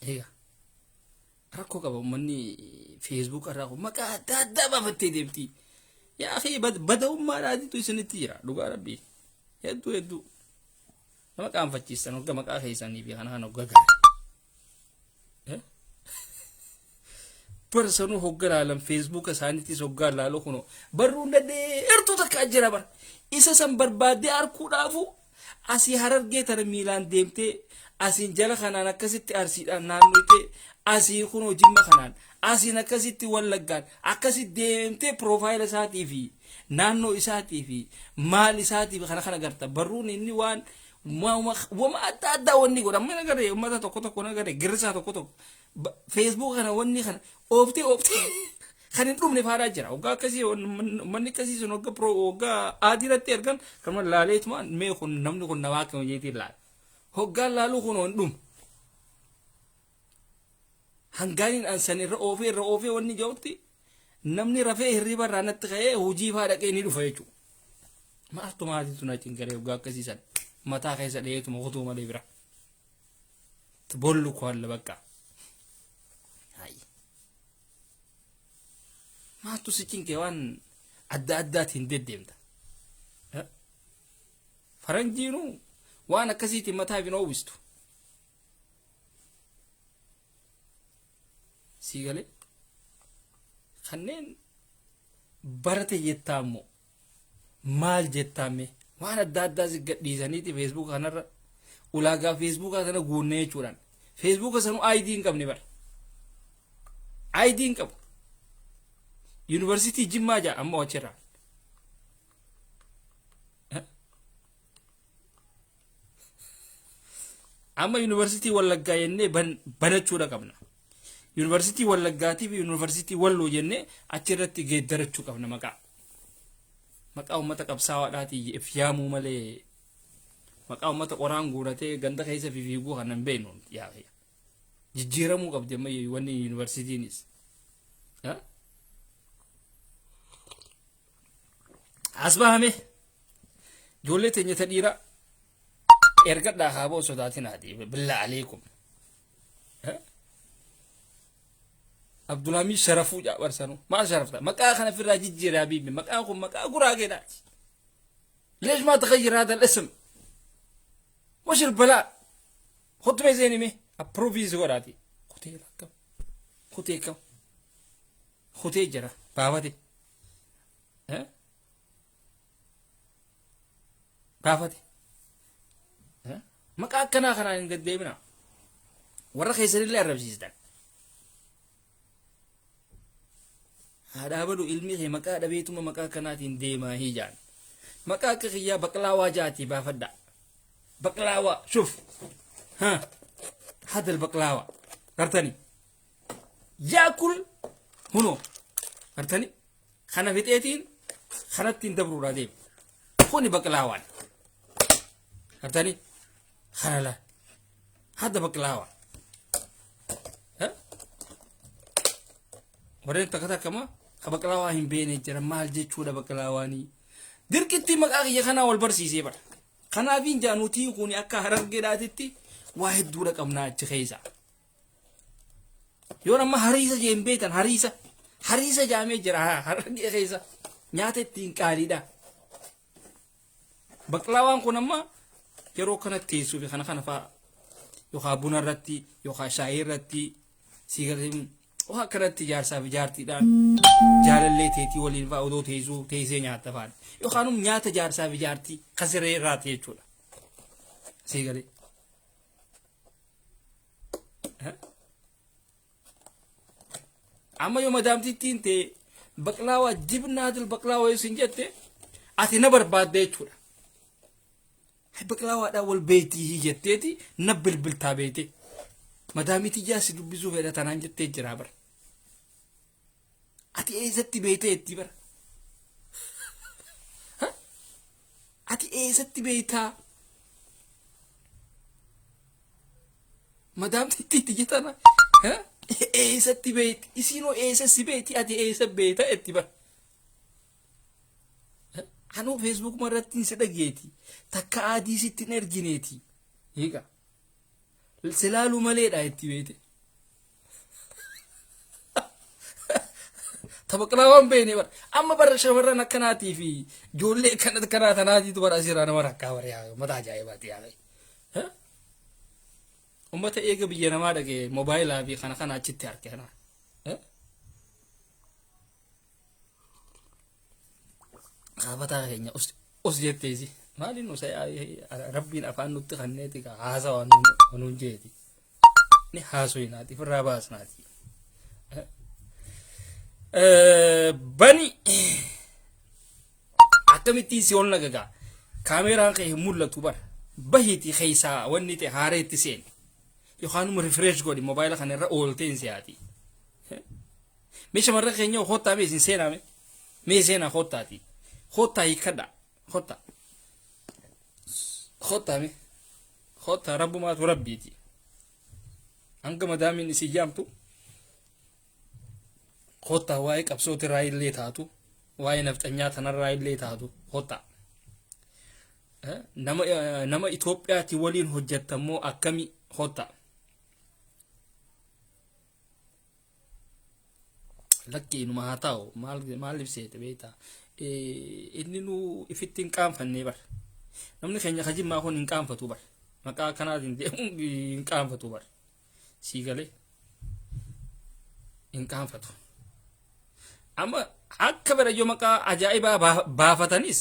Egaa rakkoo qaba uummanni Facebook irraa maqaa adda addaa baafattee deemti. Yaa akhi bada'ummaadhaatitu isinitti jira dhugaa rabbii hedduu nama qaanfachiisan hogga maqaa keessanii fi kana hogga gaara personu hogga laalan Facebook isaaniitis hoggaa laaloo kuno barruun dheertuu takka jira bar isa san barbaadee arkuudhaafu asii Harargee tana miilaan deemtee asiin jala kanaan akkasitti arsiidhaan naannootee asii kunoo Jimma kanaan asiin akkasitti Wallaggaan akkasitti deemtee profile isaatii fi naannoo isaatii fi maal isaatii fi kana garta barruun inni waan wama adda addaa wanni godha amma nagaree uummata tokko nagaree girrisaa tokko Facebook kana wanni kana oofte kan hin dhumne faadaa jira hoggaa akkasii manni akkasii sun hoggaa aadiirratti ergan kan laaleetuma mee kun namni kun namaa akka hojiitiin laala hoggaan laaluu kun hin dhumu hangaaniin ansan irra oofee wanni ja'utti namni rafee hirriba irraa natti ka'ee hojii faa dhaqee ni dhufa jechuudha maaltu maatii tun achiin garee hoggaa akkasiisan mataa keessa dheetuma kutuu malee bira bollu kwaalla bakka maatu sichiin kee waan adda addaatiin deddeemta faranjiinu waan akkasiitiin mataa hin oowwistu sii galee kanneen barate jettaa immoo maal jettaame waan adda addaa si gadhiisaniiti Facebook kanarra ulaagaa Facebook sana guunnee jechuudhaan Facebook sanu ID hin qabne bara ID hin qabu University Jimmaa jaa amma achirraa amma University Wallaggaa jennee banachuudha qabna University Wallaggaatii fi University Walloo jennee achirratti geeddarachuu qabna maqaa uummata qabsaa'aadhaatii ifyaamuu malee maqaa uummata qoraan guuratee ganda keessa fiiguu kan hin beeknu yaa jijjiiramuu qabdi amma wanni Universitiinis asbaame ijoollee teenya ta dhiira ergadhaa haaboo sodaatinaati billaa aleekum Abdulhamid Sharafuu jaabarsanu maal sharafta maqaa kana firraa jijjiiraa biibi maqaan kun maqaa guraageedhaati ليش ما تغير هذا الاسم وش البلاء خد ميزاني مي ابروفيزوراتي خوتي لكم خوتيكم خوتي جرا باباتي ها باباتي ها مقا كنا خنا قد ديبنا ورا خيسر اللي عربسيستان هذا بدو علمي هي مقا دبيتم مقا كناتين ديما هيجان مقا كخيا بقلاوا جاتي بافدا بقلاوا شوف ها هذا البقلاوا قرتني ياكل هنا قرتني خنا فيتين خنتين دبرو راديب خوني بقلاوا قرتني خنا لا هذا بقلاوا ها ورين تكتا كما بقلاوا هم بين جرا مال جيچودا بقلاواني دركتي مقاقيا خنا والبرسيسي بر خنا فين جانوتي كوني اكا هرغداتتي واحد دوره قمنا جخيسا يونا ما هريسا جيمبيتن هريسا جامي جرا هرغي خيسا نياتتين قاريدا بقلاوان كونما يرو كنا تيسو في خنا فا يوخا بونا رتي يوخا شاير رتي سيغريم وهكذا تجارسا بجارتي دان جالله تيتي ولين فاودو تيزو تيزي نياتا فان يو خانم نياتا جارسا بجارتي خسري راتي چولا سيغري اما يو مدام تين تي بقلاوا جبنا دل بقلاوا يسنجته اتي نبر بعد دي چولا baqlaawaadhaa wal beetii jetteeti na bilbiltaa beete madaamiti jaasi dubbisuu fedha tanaan jettee jira bara ati eessatti beetee itti bara ati eessatti beetaa madaamiti itti jetana eessatti beeti isiinoo eessatti beeti ati eessa beeta itti bara Anu Facebook marratti si dhageeti takka adii sitti hin ergineeti hiika silaalu maleedha itti beete tabaqlaawwan beene bara amma bara shamarran akkanaatii fi ijoollee kanaa tanaatiitu bara asirraa nama rakkaa bara yaa mataa ajaa'ibaati yaa ummata eega biyya namaa dhagee moobaayilaa fi kana achitti harke kanaa Kafata kayaknya us jetteesi maalin usay rabbiin afaan nutti kanneeti ka haasawa nuun jeeti ni haasoyinaati firraa baasnaati bani akkamitti si ol nagagaa kaameraan kee hin mul'atu bara bahiti keeysaa wanni ta'e haareetti seen yookaanuma refresh godhi moobaayila kana irra oolteen siyaati mee shamarra keenya hottaa mee isin seenaame mee seenaa hottaati Khota ikada khota mi khota rabbu ma turabbiti anga madamin isi jamtu khota waay qabsooti raayillee taatu waay nafxanyaa tanar raayillee taatu khota nama Itoophiyaati waliin hojjettamoo akkami khota lakki inuma haa ta'u maal ibseete beektaa inni nu ifittiin qaanfanne bar namni keenya kajimmaa kun hin qaanfatu bar maqaa kanaatiin deemuun hin qaanfatu bar sii galee hin qaanfatu amma akka bara yoo maqaa ajaa'ibaa baafatanis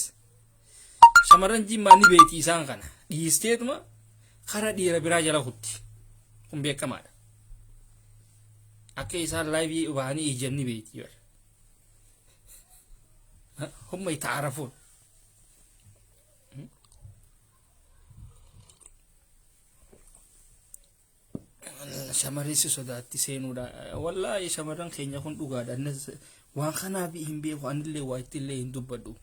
shamarran jimmaa ni beetii isaan kana dhiisteetuma kara dhiira biraa jala hutti kun beekamaadha akka isaan laayivii bahanii ijjanni beetii bar هم يتعرفون شماريس سوداتي سينودا والله شمارن خينيا كون دوغادا الناس وان خنا بيهم بيخو ان اللي وايت اللي هندوبدو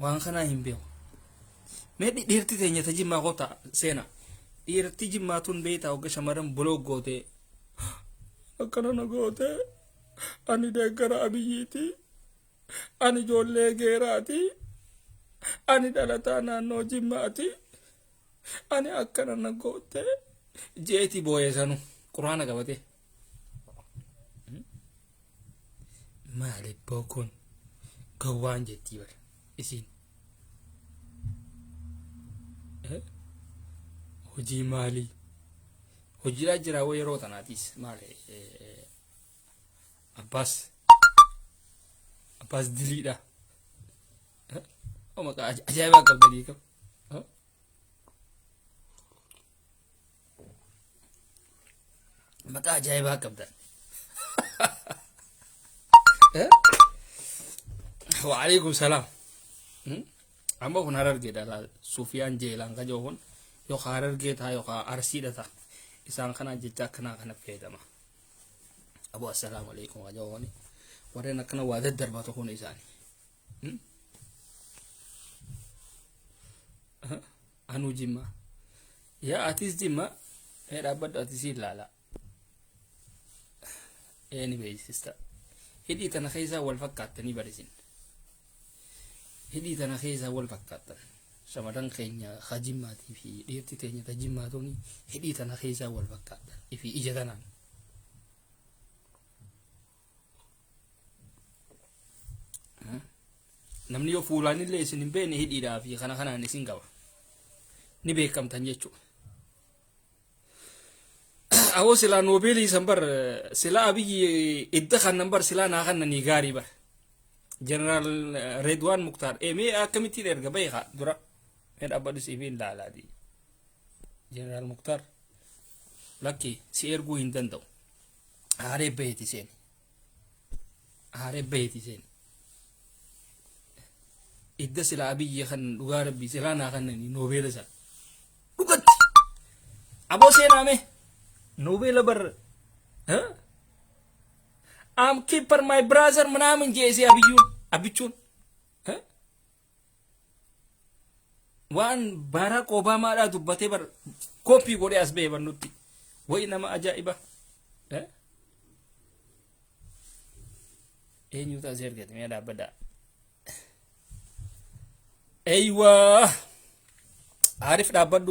وان خنا هم بيخو ميدي ديرتي تينيا تجي ما غوتا سينا ديرتي جماتون بيتا وغ شمارن بلوغ غوتي اكنا نغوتي Ani deggara abiyyiiti ani ijoollee geeraati ani dhalataa naannoo jimmaati ani akkana na goote jeeti booyesanu quraana qabate maali bookun gawwaan jettii bara isiin hojii maali hojiidhaa jiraa woo yeroo tanaatis maali Abbas dilida oh maka ajaib agak tadi kau maka ajaib agak tadi Waalaikumsalam amba kun harar ge dala Sufyan Jeelan ka johon yo harar ge ta yo ka arsi data isan kana jecha kana fedama Abu assalamualaikum wa jawani warena kana wada darbato kun isani anu jimma ya atis jimma dapat atis lala anyway sister hidi tana khaysa wal fakkatani barisin hidi tana khaysa wal fakkatan samadan khaynya khajimati fi dirti tenya tajimmatoni hidi tana khaysa wal fakkatan ifi ijadanan namni yoo fuulaan illee isin hin beekne hidhiidhaa fi kanaan isin qaba ni beekamtan jechuudha. Awoo silaa noobeelii san bar silaa abiyyi idda kannan bar silaa naa kannanii gaarii bar jeneraal Redwaan Muktaar mee akkamittiin erga beekaa dura mee dhaabbadhu siifin laalaati jeneraal Muktaar lakki si erguu hin danda'u haaree baheeti seeni idda sila abiyyi kan dhugaa rabbii silaa naa kannani noobeela san dhugatti aboo seenaame noobeela bar am keeper my brother ምናምን ጄሲ አብቹን ዋን ባራክ ኦባማ ዳ ዱበቴ በር ኮፒ ጎዴ አስቤ በኑቲ ወይ ነማ አጃኢባ ኤኒውታ ዘርገት ሜዳ በዳ አይዋ አሪፍ ዳበዱ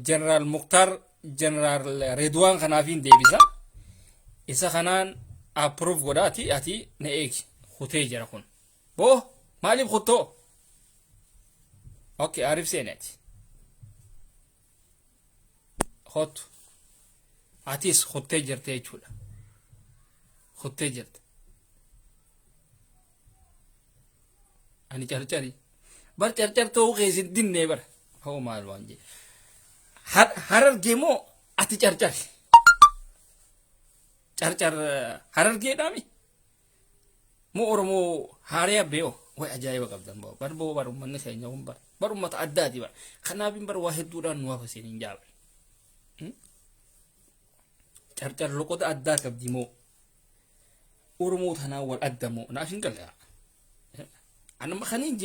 ጀነራል ሙክታር ጀነራል ሬድዋን ከናፊን ዴቢሳ ኢሳ ከናን አፕሩቭ ጎዳቲ አቲ ነኤክ ሁቴ ጀራኩን ቦ ማሊብ ሁቶ ኦኬ አሪፍ ሴነት ሆት አቲስ ሁቴ ጀርቴ ይቹላ ሁቴ ጀርት አኒ ጨርጨሪ በር ጨርጨር ተው ጌዝ ዲን ነበር ሆ ማል ዋንጂ ሀረር ጌሞ አቲ ጨርጨር ጨርጨር ሀረር ጌዳሚ ሞ ኦሮሞ ሀሪያ ቤኦ ወይ አጃይበ ቀብደን ባው በርቦ ባሩ መነሰኛው በር ባሩ መታዳዲ በር ከናቢን በር ዋሂድ ዱራን ዋፈሲን እንጃብ ጨርጨር ለቆት አዳ ቀብዲሞ ኦሮሞ ተናወል አደሞ ናፊን ቀላ አነ መኸኒንጄ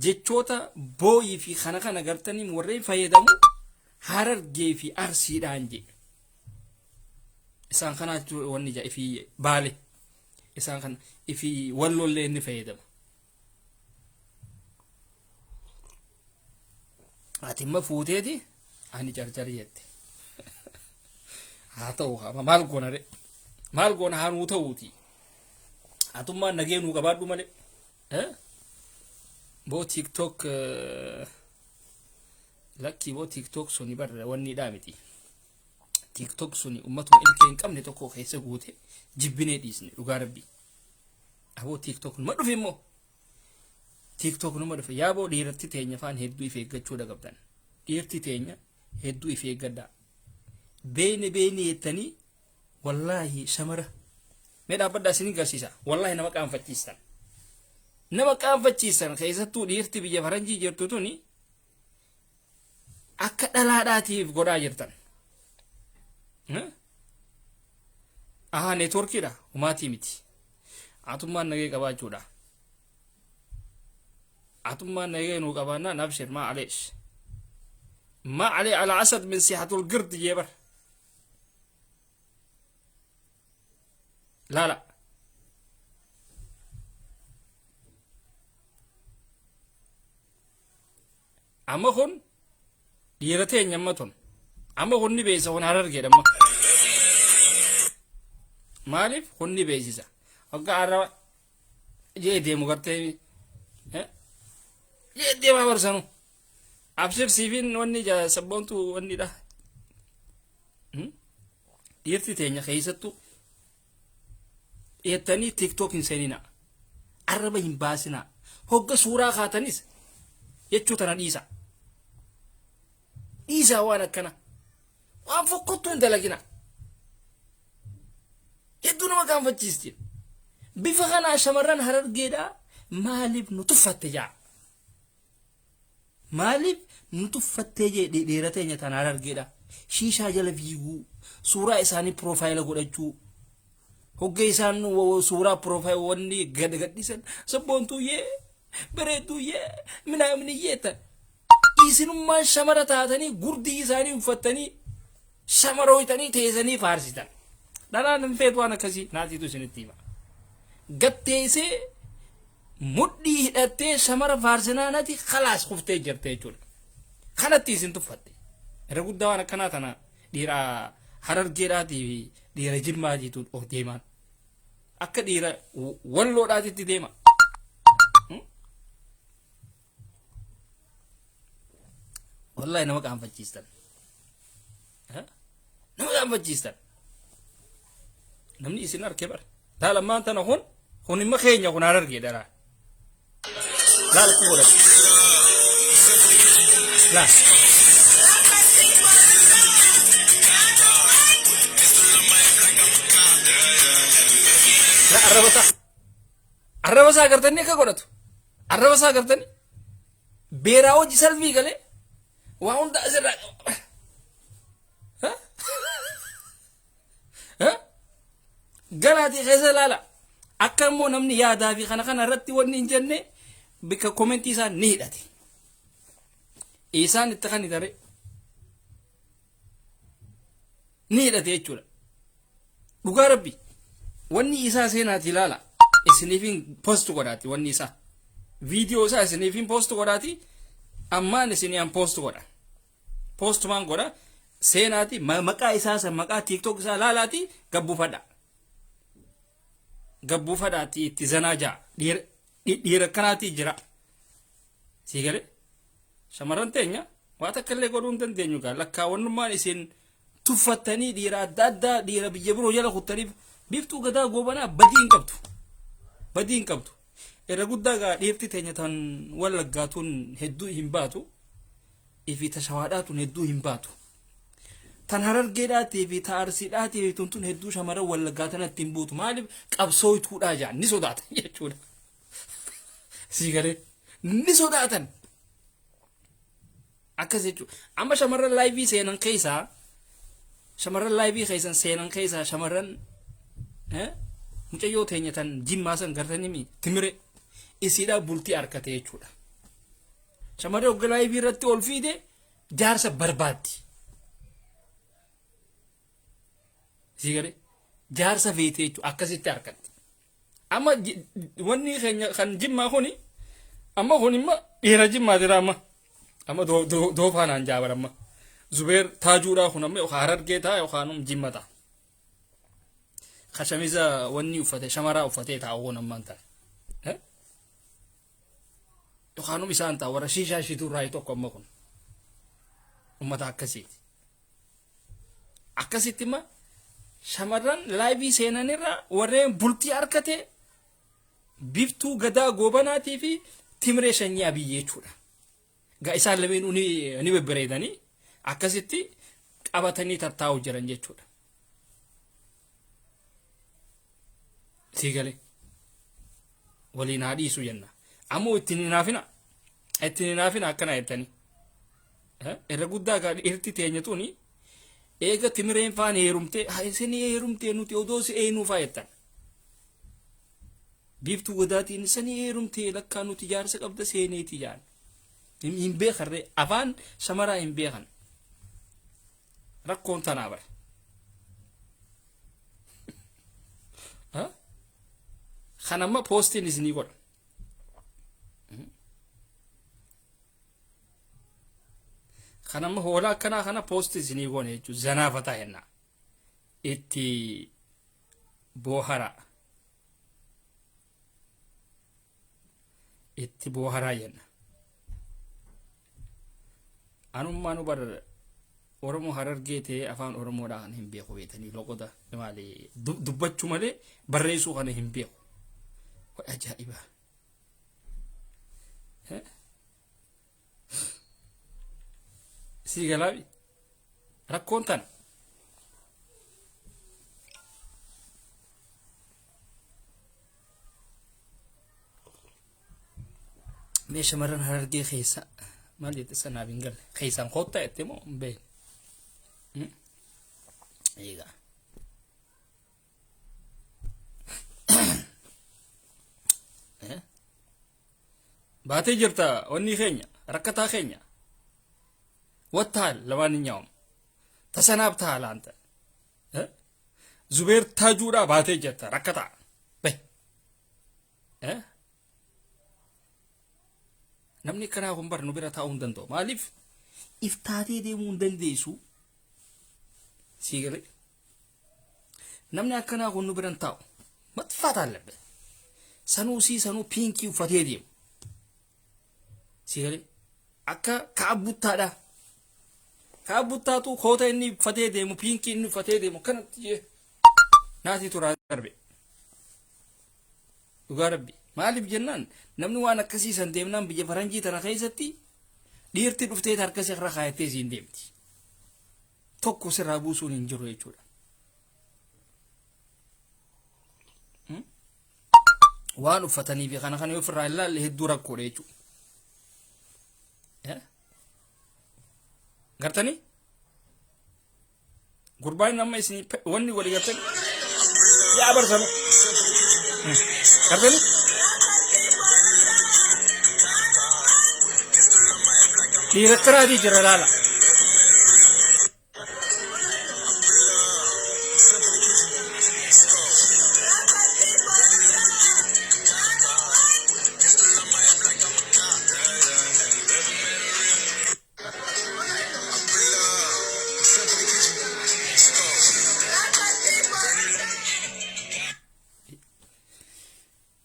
jechoota booyii fi kana gartaniin warreen fayyadamu Harargee fi Arsiidhaan je isaan kanaatu wanni ja ifi Baale isaan kan ifi Wallollee inni fayyadama atimma fuuteeti ani carcari jette haa ta'u haa maal goona de maal goona haa nuu ta'uuti atummaan nagee nuu qabaadhu malee bo TikTok lakki bo TikTok suni bar wanni dhaamiti TikTok suni ummatuma ilkeen qabne tokko keessa guute jibbinee dhiisne dhugaa rabbi abo TikTok numa dhufe immoo TikTok numa dhufe yaaboo dhiiratti teenya faan hedduu if eeggachuu qabdan dhiirti teenya hedduu if eeggadhaa beene jettanii wallaahi shamara mee dhaabbadhaa isin garsiisa wallaahi nama qaanfachiistan nama qaanfachiisan keessattuu dhiirti biyya faranjii jirtu tuni akka dhalaadhaatiif godhaa jirtan aha neetworkiidha humaatii miti atummaan nagee qabaachuudha atummaan nagee nuu qabaannaa nabshir maa aleesh maa alee ala asad min sihatul girdi jeebar laala amma kun dhiira teenya amma tun amma kunni beeysa kun Harargee dhamma maaliif kunni beeysisa waggaa arraba jee deemu gartee jee deemaa barsanu abshir siifin wanni sabboontu wanni dha dhiirti teenya keessattu dhiyettanii TikTok hin seenina arraba hin baasina hogga suuraa kaatanis jechuu tana dhiisa waan akkana waan fokkottu hin dalagina hedduu nama qaanfachiisti bifa kanaa shamarran Harargeedhaa maaliif nu tuffatte jaa maaliif nu tuffattee jee dhiira teenya tan Harargeedhaa shiishaa jala fiiguu suuraa isaanii profaayila godhachuu hogga isaan suuraa profaayila wanni gadhiisan sabboontuu yee bareedduu yee minaamin yeetan isinummaan shamara taatanii gurdii isaanii uffattanii shamarooytanii teessanii faarsitan dhalaan hin feetu waan akkasii naatiitu isinitti hima gatteessee mudhii hidhattee shamara faarsinaanati khalaas kuftee jirte jechuudha kanatti isin tuffatte irra guddaa waan akkanaa tana dhiira Harargeedhaatii fi dhiira Jimmaatiitu of deemaan akka dhiira Walloodhaatitti deema wallahi nama qaanfachiistan nama qaanfachiistan namni isin arke bar daalammaan tana kun imma keenya kun Harargee daraa laal ku godhate laal la arrabata arraba isaa agartanii akka godhatu arraba isaa agartanii beeraa hojii salphii galee waa hunda asirraa galaatii keessa ilaala akka immoo namni yaadaa fi kana irratti wanni hin jenne bika komentii isaa ni hidhate isaan itti kan hidhare ni hidhate jechuudha dhugaa rabbi wanni isaa seenaati ilaala isiniifin post godhaati wanni isaa viidiyoo isaa isiniifin post godhaati ammaan isiniyaan post godha postman godha seenaati maqaa isaa san maqaa tiktok isaa laalaati gabbuufadhaati itti zanaa jaa dhiira kanaati jira siigale shamarran teenya waa takka illee godhuu hin dandeenyu gaa lakkaawwannummaan isin tuffattanii dhiira adda addaa dhiira biyya biroo jala kuttaniif biftuu gadaa goobanaa badii hin qabdu irra guddaa gaa dhiirti teenya tan wallaggaatuun hedduu hin baatu ifi tashawaadhaatuun hedduu hin baatu tan harargeedhaatii fi taarsiidhaatii fi tuntun hedduu shamarran wallaggaatan hin buutu maaliif qabsoo ituudhaa jaan ni sodaatan jechuudha sigalee ni sodaatan akkas jechuudha amma shamarran laayivii seenan keessaa shamarran mucayyoo teenya tan jimmaa san gartanii timire isiidhaa bultii harkate jechuudha shamarree hogga laayivii irratti ol fiide jaarsa barbaaddi sigalee jaarsa feete jechuudha akkasitti harkatti amma wanni keenya kan jimmaa kuni amma kun imma dhiira jimmaa jira amma doofaanaan jaabar amma zubeer taajuudhaa kun amma yookaan harargee ta'a yookaan jimmata khashamiza wanni uffate shamaraa uffatee taa'uun ammaan ta'a yookaan isaan ta'a warra shiishaa shiiturraa tokko amma kun ummata akkasitti imma shamarran laayivii seenanirra warreen bultii harkate biftuu gadaa goobanaatii fi timree shanyii abiyyi jechuudha gaa isaan lameen ni bebbereedanii akkasitti qabatanii tattaa'u jiran jechuudha sigalee waliin haa dhiisu jenna ammoo ittiin hinaafina akkana jettanii irra guddaa gaa dhiirti teenyatuuni eega timireen faan heerumtee isin heerumtee nuti odoo si eenuu faayettan biftuu gadaatiin sanii heerumtee lakkaa nuti jaarsa qabda seeneeti jaan hin beekarree afaan shamaraa hin beekan rakkoon tanaa bare kanamma poostiin isinii godha kanamma hoolaa akkanaa kana poosti isinii goone jechuudha zanaafataa hennaa itti booharaa jenna anummaanu bar oromoo harargee ta'ee afaan oromoodhaan hin beeku beetanii loqoda maali dubbachuu malee barreessuu kana hin beeku ajaa'iba sii galaabi rakkoon tan mee shamarran harargee keessa maal jette sanaaf hin galle keessaan koottaa jette moo hin beekne eegaa baatee jirta wanni keenya rakkataa keenya wattaal lamaaninyawam tasanaaf taalaanta zubeer taajuudhaa baatee jirta rakkataa bay namni kanaa kun bar nu bira taa'uu hin danda'u maaliif iftaatee deemuu hin dandeessu sigalee namni akkanaa kun nu bira taa'u matfaataa labbe sanuu piinkii uffatee deemu sigalee akka kaabuttaatu koota inni uffatee deemu piinkii inni uffatee deemu kanatti jee naati turaa darbe dhugaa rabbi maaliif jennaan namni waan akkasiisan deemnaan biyya faranjii tana keessatti dhiirti dhuftee harkasii irra kaayattee siin deemti tokko sirraa buusuun hin jiru jechuudha waan uffatanii fi kana kana ofirraa ilaalle hedduu rakkoodha jechuudha. Gartanii gurbaan nama isin wanni walii gartanii yaa barsanu gartanii dhiira karaatii jira laala.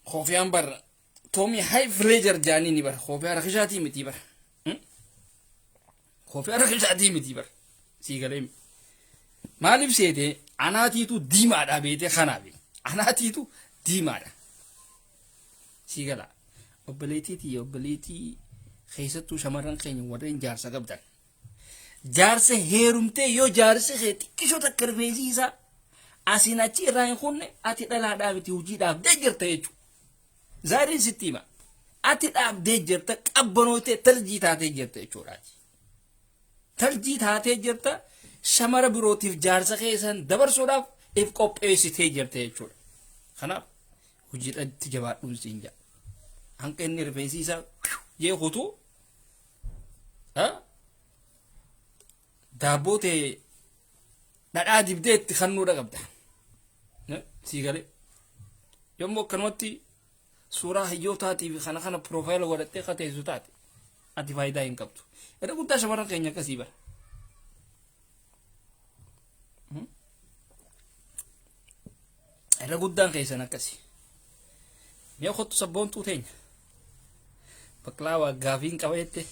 خوفيان بر تومي هاي فليجر جانيني بر خوفي رخشاتي متي بر خوفي رخشاتي متي بر سيغلم مالب سيدي اناتي تو ديما دا بيتي خنابي اناتي تو ديما دا سيغلا اوبليتي خيستو شمرن خين ورين جارسا قبدان جارسه هيرمته يو جارسه خيتي كيشو تكرفيزيسا اسيناتي راين خوني اتي دلا دابتي وجي داب دجرته يجو زارين ستيما اتي داب دجرته قبنوته ترجيتاته جرته يچوراتي ترجيتاته جرته شمر بروتيف جارسه خيسن دبر سوداف اف قوبيسيته جرته يچور خنا وجي دت جبا دون سينجا انكن رفيسيسا يهوتو ها دابوته دادا ديبدت خنو دغبدا سيغالي يوم كنوتي سورة هيوتاتي في خنا بروفايل ورتي خاتي زوتاتي ادي فايدا ينكبتو ادا كنت شمران كينيا كسيبا ادا قدام كيسنا كسي ميا خطو سبون توتين بكلاوا غافين كويتي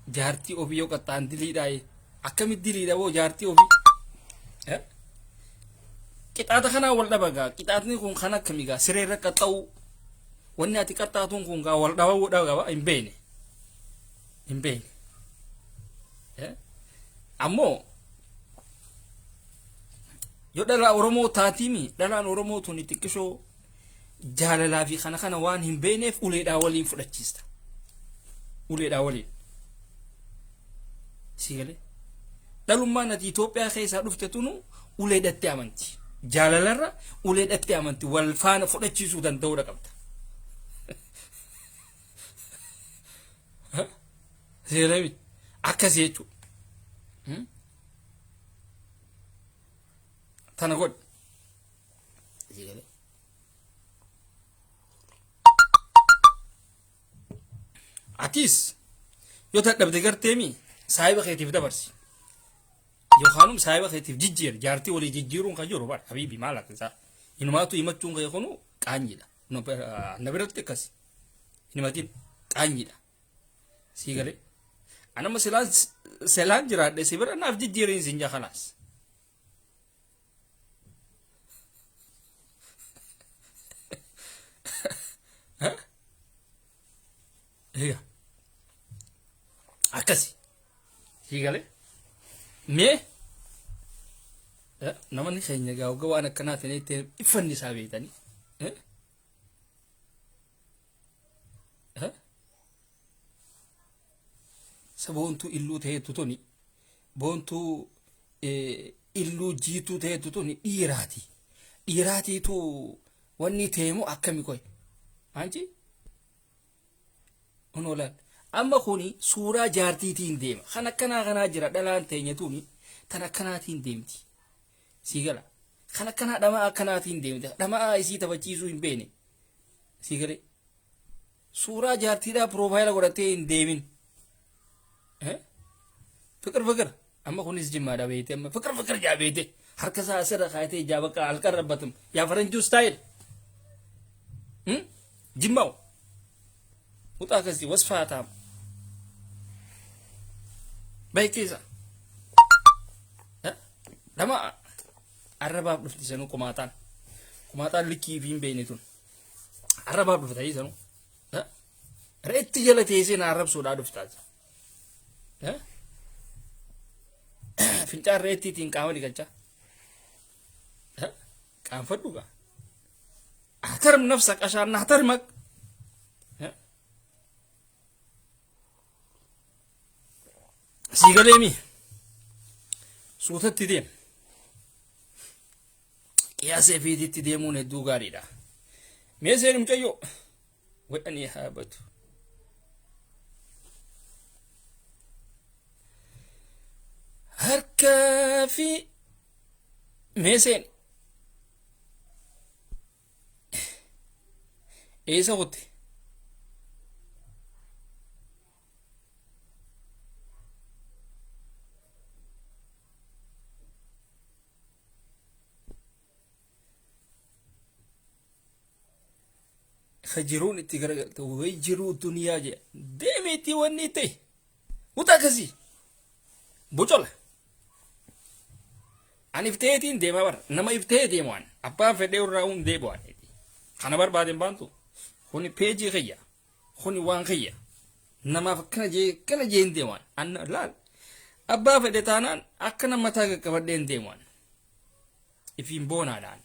جارتي اوبيو كتان دلي داي اكمي دلي داو جارتي اوبي كتاتا خنا ولدا بغا كتاتني كون خنا كميغا سرير كتاو وناتي كتاتون كون غا ولدا ودا امبيني امو يو دلا اورومو تاتيمي دلا اورومو توني تكشو جاللا في خنا وان امبيني وليدا ولين فدچيستا وليدا ولين سيغلي دلما نتي توبيا خيسا دفتتونو وليدتي امنتي جالالرا وليدتي امنتي والفان فدچيسو دان دودا قبتا سيغلي اكاسيچو تنقول سيغلي اتيس يوتا دبدي غرتيمي سايبه خيتيف دبرسي يوخانم سايبه خيتيف جيجير جارتي ولي جيجيرون كجورو بار حبيبي مالك انسا انماتو يمچون كيخونو قانيدا نبرت كاس انماتين قانيدا سيغلي انا مثلا سلام جرا دي سيبر انا جيجيرين سينجا خلاص ها هي akasi higale me namani khenya gaw ana kana tenete ifanni sabetani sabontu illu te tutoni bontu illu jitu te tutoni irati tu wanni temu akami koy anji onola amma khuni sura jartitiin deema kana jira dhalaan teenyatuuni tana kanaatiin deemti sigala kana dhama kanaatiin deemti dhama isii tabachiisuu hin beene sigale sura jartiidha profaayila godhatee hin deemin fikir amma kunis jimmaadha beete amma fikir jaabeete harka isaa asirra kaayatee jaabaqa halkan rabbatum yaa faranjuu style jimmaa'u utaa kasi wasfaataa بايكيزا لما الرباب دفتي سنو كماتان لكي فين بينتون الرباب دفتي سنو ريت جلتي سين عرب سودا دفتاج fincaan reettiitiin qaama dhiqachaa qaanfadhugaa ahtarim nafsak ashaan nahtarimak siigaleemi suutatti deem qiyaasee fiititti deemuun hedduu gaariidha mee seen mucayyoo wedhanii haabatu harkaa fi mee seen eessa kutte خجرون التجارة ويجروا الدنيا جا ديمتي ونيتي وتاكسي بوجل أنا فتيتين ديما بر نما يفتي ديمان أبا فدي وراون ديبوان خنا بر بعدين بانتو خوني بيجي خيا خوني وان خيا نما فكنا جي كنا جين ديمان أنا لا أبا فدي تانان أكنا متى كبدين ديمان إفين بونا دان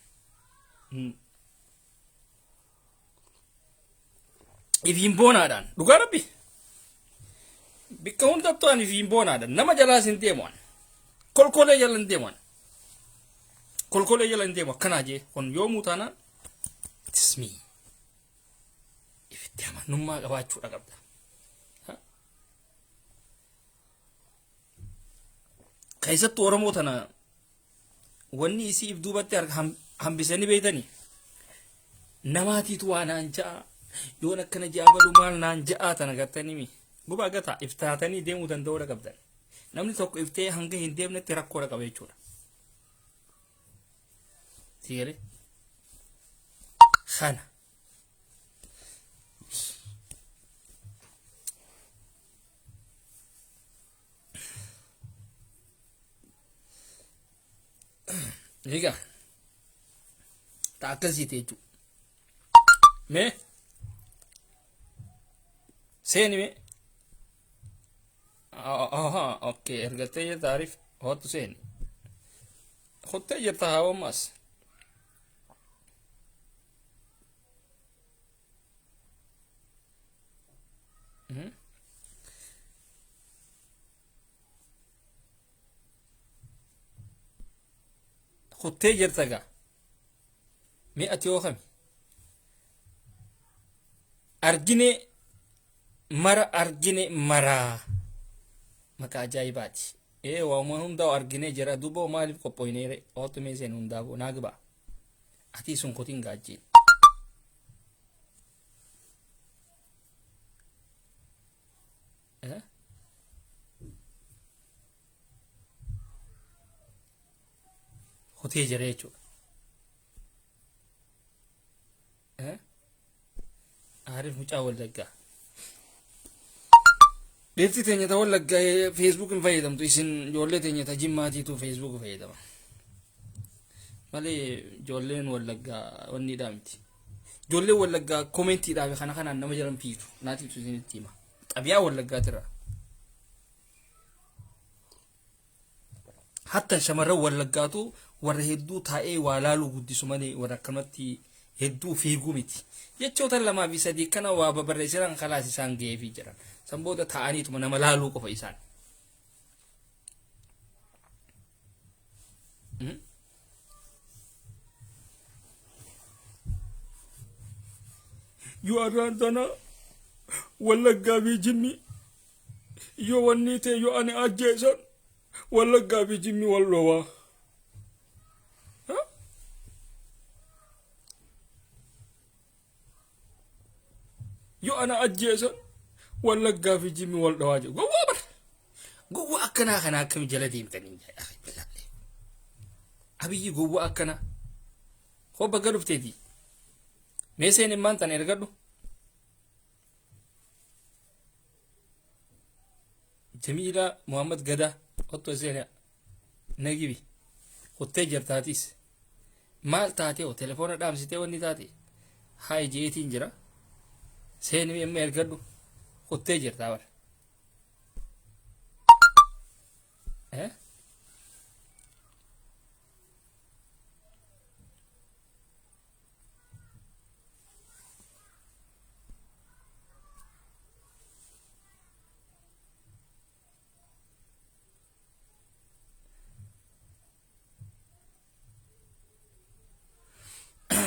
ifin bonaadhaan dhugaa rabbi bikka hundattuu ani ifin bonaadhaan nama jalaas hin deemuan kolkolee jala hin deemuan kolkolee jala hin deemu akkanaa jee kun yoomuu taanaan tismii ifitti amanummaa qabaachuudha qabda keessattuu oromoo tana wanni isii if duubatti hambisanii beeytanii namaatiitu waa naan ja'a yoon akkana jaabalu maal naan ja'a tana gartanii mi gubaa gata iftaatanii deemuu danda'uudha qabdan namni tokko iftee hanga hin deemnetti rakkoodha qaba jechuudha sigalee kana egaa ta akkasiiti jechuudha mee سيني مي اوكي ارغتي تعرف هوت سيني خدت يرتها وماس خدت يرتها 100 يوخم أرجني mara argine mara maka ajaa'ibaati waama hundaa argine jira duuba maaliif qophoyneere ootumee seen hundaafuu naagba ati sun kotiin gaajjiin kotee jira jechuudha aarif mucaa wallaggaa Deemti teenya ta'uu laggaa Facebook hin fayyadamtu isin ijoollee teenya ta jimmaatiitu Facebook fayyadama malee ijoolleen wallaggaa wanniidhaa miti ijoolleen wallaggaa koomentiidhaaf kana kanaan nama jiran fiitu naatiitu isinitti hima xabiyaa wallaggaatira hatta shamarran wallaggaatu warra hedduu taa'ee waa laaluu guddisu malee warra akkanatti hedduu fiiguu miti jechoota lamaa fi sadii kana waa babarreessiran kalaas isaan ga'eefii jiran sanbooda ta'aniituma nama laaluu qofa isaan yoo arraan tana wallaggaa fi jimmi yoo wanni ta'e yoo ani ajjeesan wallaggaa fi jimmi wal dhowaa yoo ana ajjeesan wallaggaa fi jimmi wal dhowaa jiru gowwaa bara gowwaa akkanaa kana akkami jala deemtanii abiyyi gowwaa akkana hobba gadufteeti meeseen immaan tan ergadhu jamiila muhammad gada otto seena nagibi hottee jirtaatis maal taatee o telefoona dhaamsitee wanni taate haay jeetiin jira seeni imma ergadhu hottee jirtaa bara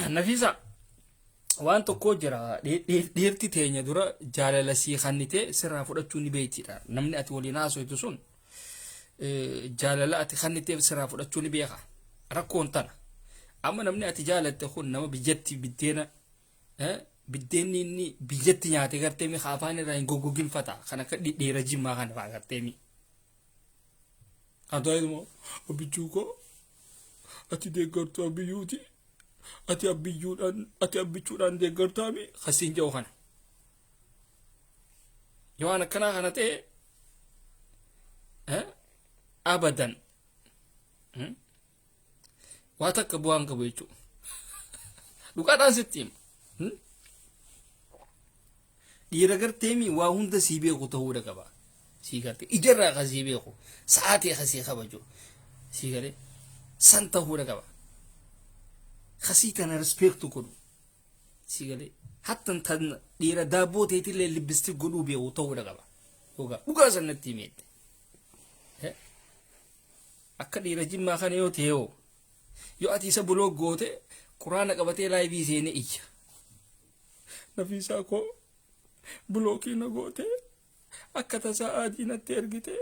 Nafisa waan tokko jira dhiirti teenya dura jaalala sii kannite sirraa fudhachuu ni beektidha. Namni ati waliin haasoftu sun jaalala ati kanniteef sirraa fudhachuu ni beeka. Rakkoon tana amma namni ati jaalatte kun nama biyyatti biddeenni inni biyyatti nyaate gartee mi afaan irraa hin goggogginfata kan akka dhidheera jimmaa kana fa'aa gartee mi. Adaayimoo abichuu koo ati deeggartuu abiyyuuti. Ati abbichuudhaan deeggartaami khasiin jedhu kana. Yoo waan akkanaa kana ta'e abadan waa takka bu'aan qabu jechuudha. Dhugaadhaan sitti hima. Dhiira garteemi waa hunda sii beeku ta'uudha qaba. Sii gartee ijarraa ka sii beeku sa'aatii ka sii kabaju sii galee san ta'uudha qaba. خسيتنا ريسبكت كله سيغلي حتى انت ديرا دابو تيتي اللي لبستي قلوبي وطورة قبا وقا سنتي ميت أكا ديرا جمع خاني يو تيو يو أتي سبلوك قوتي قرآن قبتي لاي بي سيني إيجا نفيسا كو بلوكي نقوتي أكا تسا آدينا تيرغتي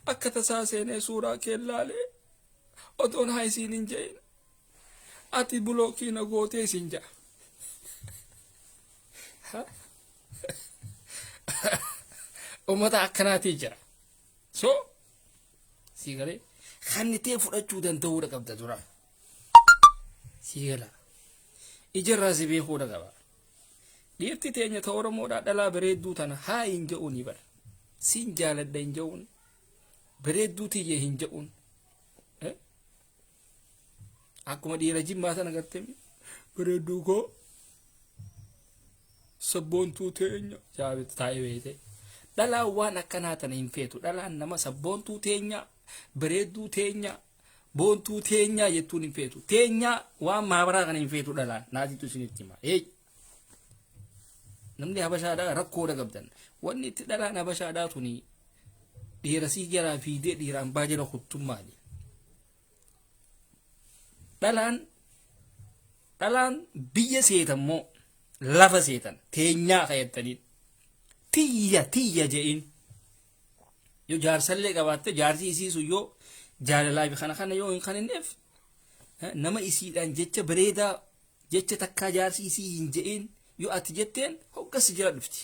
أكا تسا سيني سورا كيلالي أدون هاي سينين جين ati bulookii na gootee siin jaa ummata akkanaatii jira so sii galee kannitee fudhachuu danda'uudha qabda dura sii gala ijarraa si beekuudha qaba dhiirti teenya ta Oromoodhaa dhalaa bareedduu tana haa hin je'uuni bara siin jaaladha hin je'uun bareedduu tiyye hin je'uun akkuma dhiira jimmaa sana gartee bareedduu koo sabboontuu teenya jaabet taa'ee beete dhalaan waan akkanaa tana hin feetu dhalaan nama sabboontuu teenya bareedduu teenya boontuu teenya jettuun hin feetu teenya waan maabaraa kana hin feetu dhalaan naatitu isinitti hima namni habashaadhaa rakkoodha qabdan wanni itti dhalaan habashaadhaa tuni dhiira sii jalaa fiidee dhiiraan baa jala kuttummaadhi dhalaan biyya seetan moo lafa seetan teenyaa kayattaniin tiyya je'in yoo jaarsallee qabaatte jaarsi isiisu yoo jaalalaa fi kana yoo hin kaninneef nama isiidhaan jecha bareedaa jecha takkaa jaarsi isii hin je'in yoo ati jetteen hoggas jira dhufti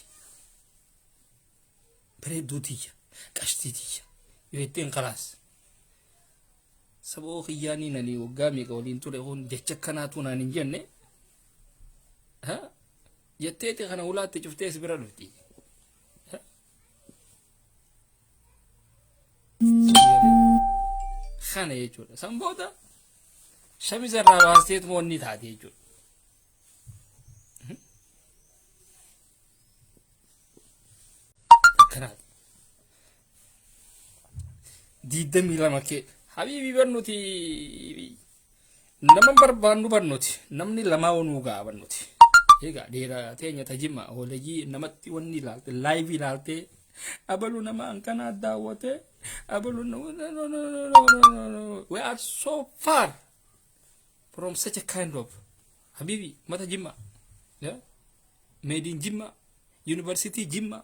bareedduu tiyya qashtii tiyya yoo jetteen kalaas saboo khiyyaanii nani waggaa meeqa waliin ture kun jecha akkanaatu naan hin jenne jetteeti kana ulaatti cuftee si bira dhufti kana jechuudha san booda shamisa irraa baasteet moonni taate jechuudha akkanaati 22 kee habibi barnuti nama barbaannu barnuti namni lama wonu gaa barnuti ega dheera teenya tajima holeji namatti wanni laalte live ilaalte abalu nama ankana daawwate abalu no we are so far from such a kind of habibi mata jimma yeah made in jimma university jimma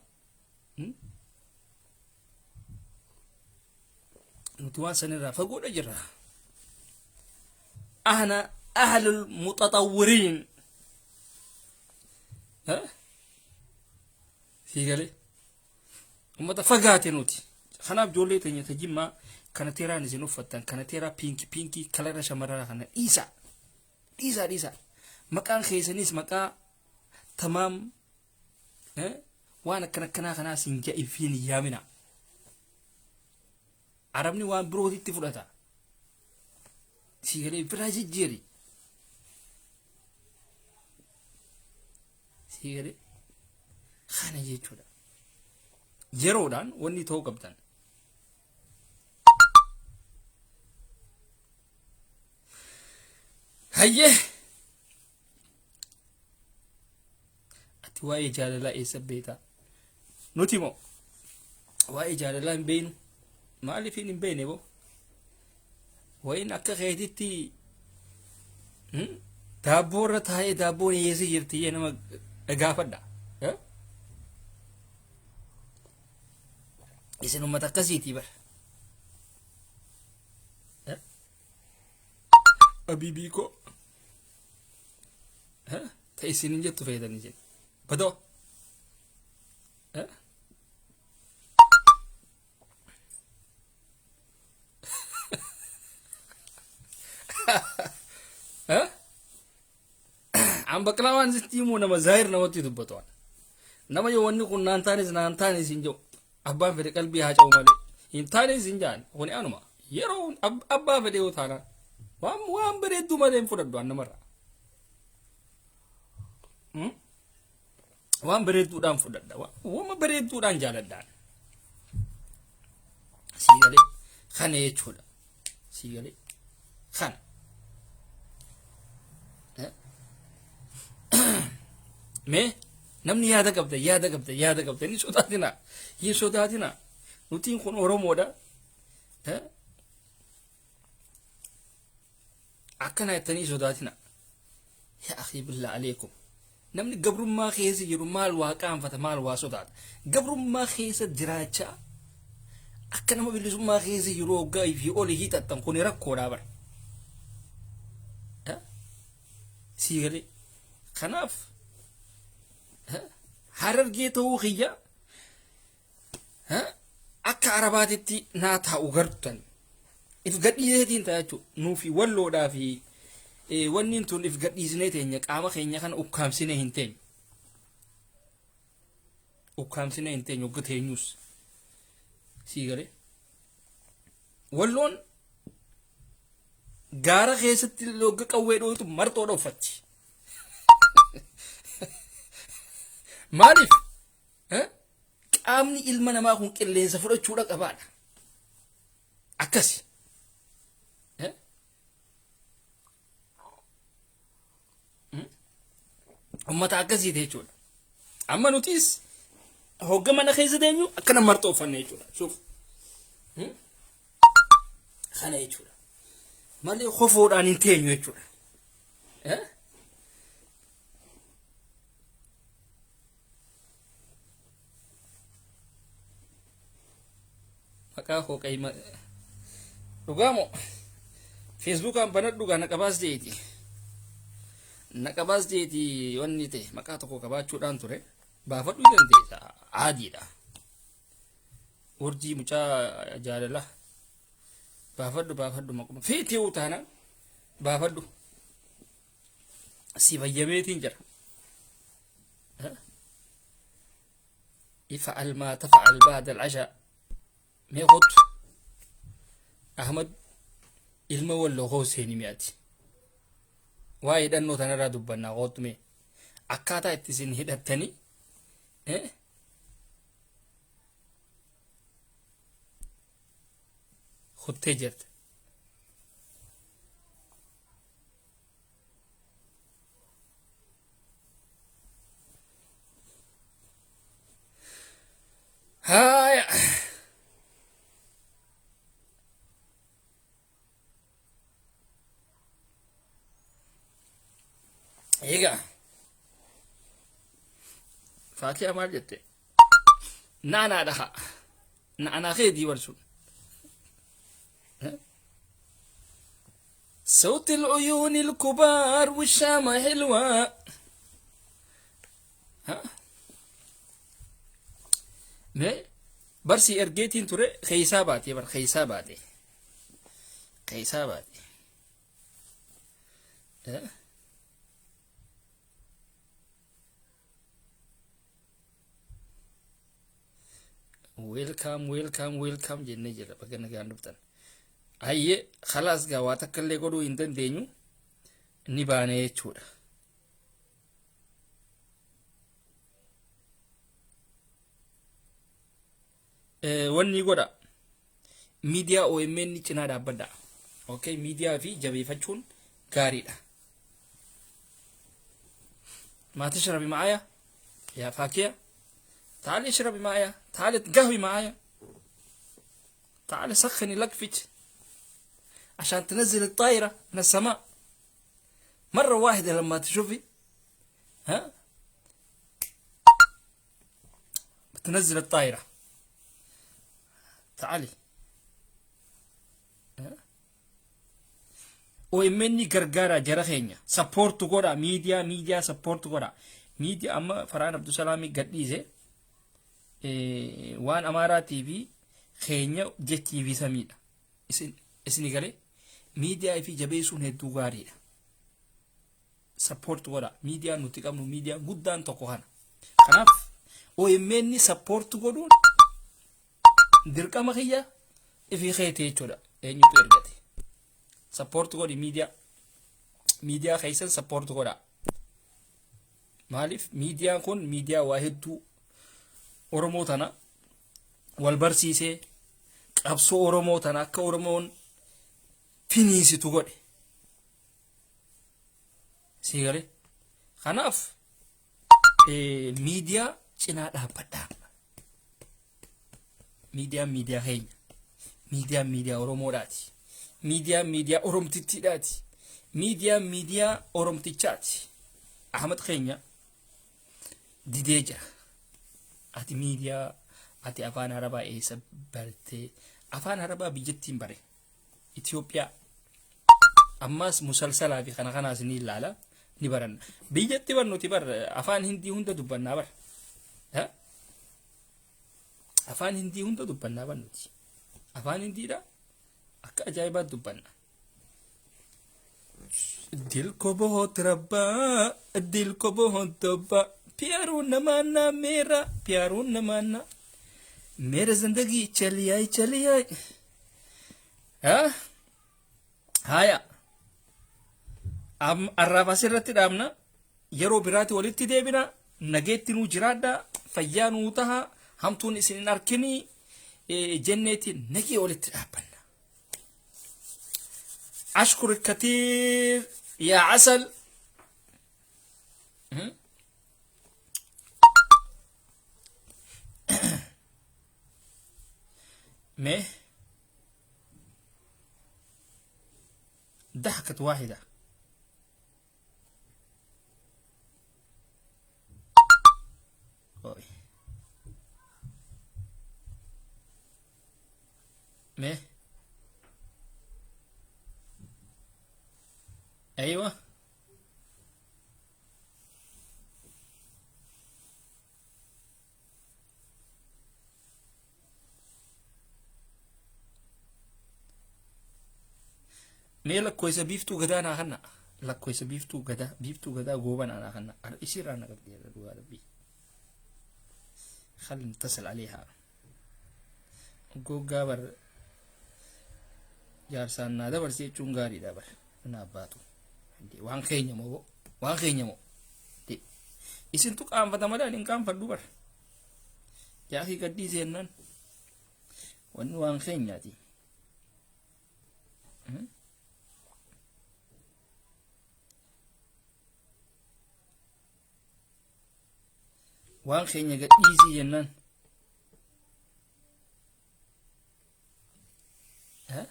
نتواصل سنرى فقول أجرها أهنا أهل المتطورين ها في قالي ومتفقات نوتي خنا بجولي تاني تجمع كان ترى نزنو فتان كان ترى بينكي كلارا شمرا خنا إيسا مكان خيسنيس مكان تمام ها وانا كنا سنجا إفيني يامنا عربني وان برودي تفلتا سيغلي براجي جيري سيغلي خانا جيتشودا جيرودان وني تو قبطان هيه اتواي جاللا ايسا بيتا نوتيمو واي جاللا بينو ما اللي فين بيني بو وين أكا خيتي daabboo irra taa'ee daabboon eessa jirti jee nama gaafadha. Isin uummata akkasiitii bara. Abiibii koo ta isin hin jettu fayyadanii jenna badoo. An baqqalaa waan sitti himuu nama zaahir namatti dubbatu nama yoo wanni kun naan taanes hin jiru abbaan fedhe qalbii haa ca'u malee hin taanes hin jaan kuni anuma yeroo abbaa fedhe yoo taanaan waan bareedduu malee hin fudhadhu an namarraa waan bareedduudhaan fudhadha waan bareedduudhaan jaaladhaan sii galee kana jechuudha sii galee kana. Mee namni yaada qabda ni sodaatina nutiin kun Oromoodha akkana jettanii sodaatina yaa akhi billah alaykum namni gabrummaa keessa jiru maal waa qaanfata maal waa sodaata gabrummaa keessa jiraachaa akka nama bilisummaa keessa jiru hoggaa fi olii hiixattan kun rakkoodhaa bara sii galee kanaaf Harargee ta'uu kiyya akka Arabaatitti naa taa'u gartan if gadhiiseetiin ta'a jechuudha nuufi walloodhaa fi wanni tun if gadhiisnee teenya qaama keenya kana ukkaamsinee hin teenyu hogga teenyus sii galee walloon gaara keessatti hogga qawwee dhooytu marxoodha uffatti. Maaliif qaamni ilma namaa kun qilleensa fudhachuudha qabaadha akkasi ummata akkasiiti jechuudha amma nutis hogga mana keessa teenyu akkana marxoo uffanne jechuudha suuf kana jechuudha malee kofoodhaan hin teenyu jechuudha. Maqaa koo qayma dhugaamo Facebookaan banadhugaa naqabaas jeeti wanni ta'e maqaa tokko qabaachuudhaan ture baafadhuu dandeessa aadiidha urjii mucaa jaalala baafadhu maquma feetee utaana baafadhu si fayyameetiin jira ifa'al maa tafa'al ba'da al-ashaa mee kottu Ahmad ilma walloo Hussein mi'aati waa hidhannoo tanarraa dubbannaa kottu mee akkaataa itti isin hidhattanii kuttee jirte haya egaa faakii maal jette naanaadha naanaa keetii warsun صوت العيون الكبار والشامة حلوة ها ما برسي ارجيتين ترى خيسابات يبر خيسابات ها ويلكم جنة جرا بكنا كان نبتن هاي خلاص جواتك كله كودو إنتن دينيو نبانة چودا وني كودا ميديا أو إمني تنا دابدا أوكي ميديا في جبي فتشون كاريدا ما تشربي معايا يا فاكية تعالي اشربي معايا تعالي تقهوي معايا تعالي سخني لك فيك عشان تنزل الطائرة من السماء مرة واحدة لما تشوفي ها بتنزل الطائرة تعالي ويمني غرغارا جرخينيا سبورت غورا ميديا سبورت غورا ميديا اما فران عبد السلام قديزه وان امارا تي في خينيا جي تي في سميدا اسني قالي ميديا في جبيسون هدو غاري سبورت غورا ميديا نوتيكامو ميديا غدان توكو هانا خناف ويمني سبورت غورون دركا مخيا في خيتي تشودا اني تيرغتي سبورت غوري ميديا خيسن سبورت غورا مالف ميديا كون ميديا واحد تو اورمو تانا والبرسيسه قبسو اورمو تانا كاورمون فينيسي تو غودي سيغري خناف ميديا چنا دابدا ميديا هين ميديا اورمو داتي ميديا اورمتيتي داتي ميديا اورمتيچاتي احمد خينيا ديديجا اتي ميديا اتي افان عربا ايسا برتي افان عربا بيجتين بري اثيوبيا اماس مسلسلا في خنا سنين لالا نبرن بيجتي برنو تبر افان هندي هند دبنا بر ها افان هندي هند دبنا بنوتي افان هندي دا اكا جايبات دبنا दिल को बहुत रब्बा दिल को बहुत दब्बा प्यारो न मानना मेरा प्यारो न मानना मेरे जिंदगी चली आई हाँ हाया am arraba sirratti dhaabna yeroo biraati walitti deebina nageetti nu jiraadha fayyaa nu taha hamtuun isin hin arkini jenneetiin nagee walitti dhaabbanna أشكرك كثير يا عسل مه ضحكة واحدة مه ايوه ميلا كويسه بيفتو غدا انا خنا لا كويسه بيفتو غدا غوبن انا خنا يصير انا قبل الوالد بي خلي نتصل عليها جو غابر جارسان نادا برسي چونغاري دابر انا باتو وان خينيا مو دي isin tu kan fata mada ning kan fadu bar ya akhi kaddi zenan wani wan khenya ti wan khenya gaddi zenan ها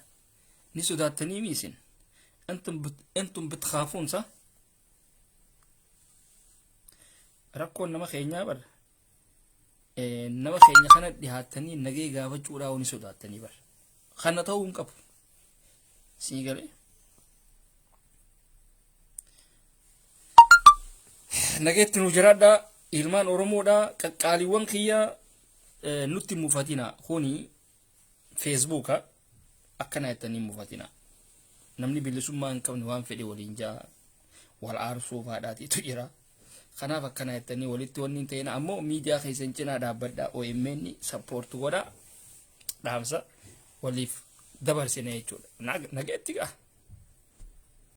نسو داتني ميسن انتم بتخافون صح ركون نما خينيا بر نما خينيا خنا دهاتني نغي غافا چورا وني سوداتني بر خنا تو انقب سيغري نغيت نجرادا ilman oromoda qaqaliwan kiya nutti mufatina khoni facebooka akkana yatani mufatina namni bilisummaan qabne waan fedhe waliin jaa wal aarsuu faadhaati tu jira kanaaf akkana yatani walitti wanni ta'ina ammoo miidiyaa keessan cinaa dhaabbadha OMN support godha dhaamsa waliif dabarsine jechuudha nageetti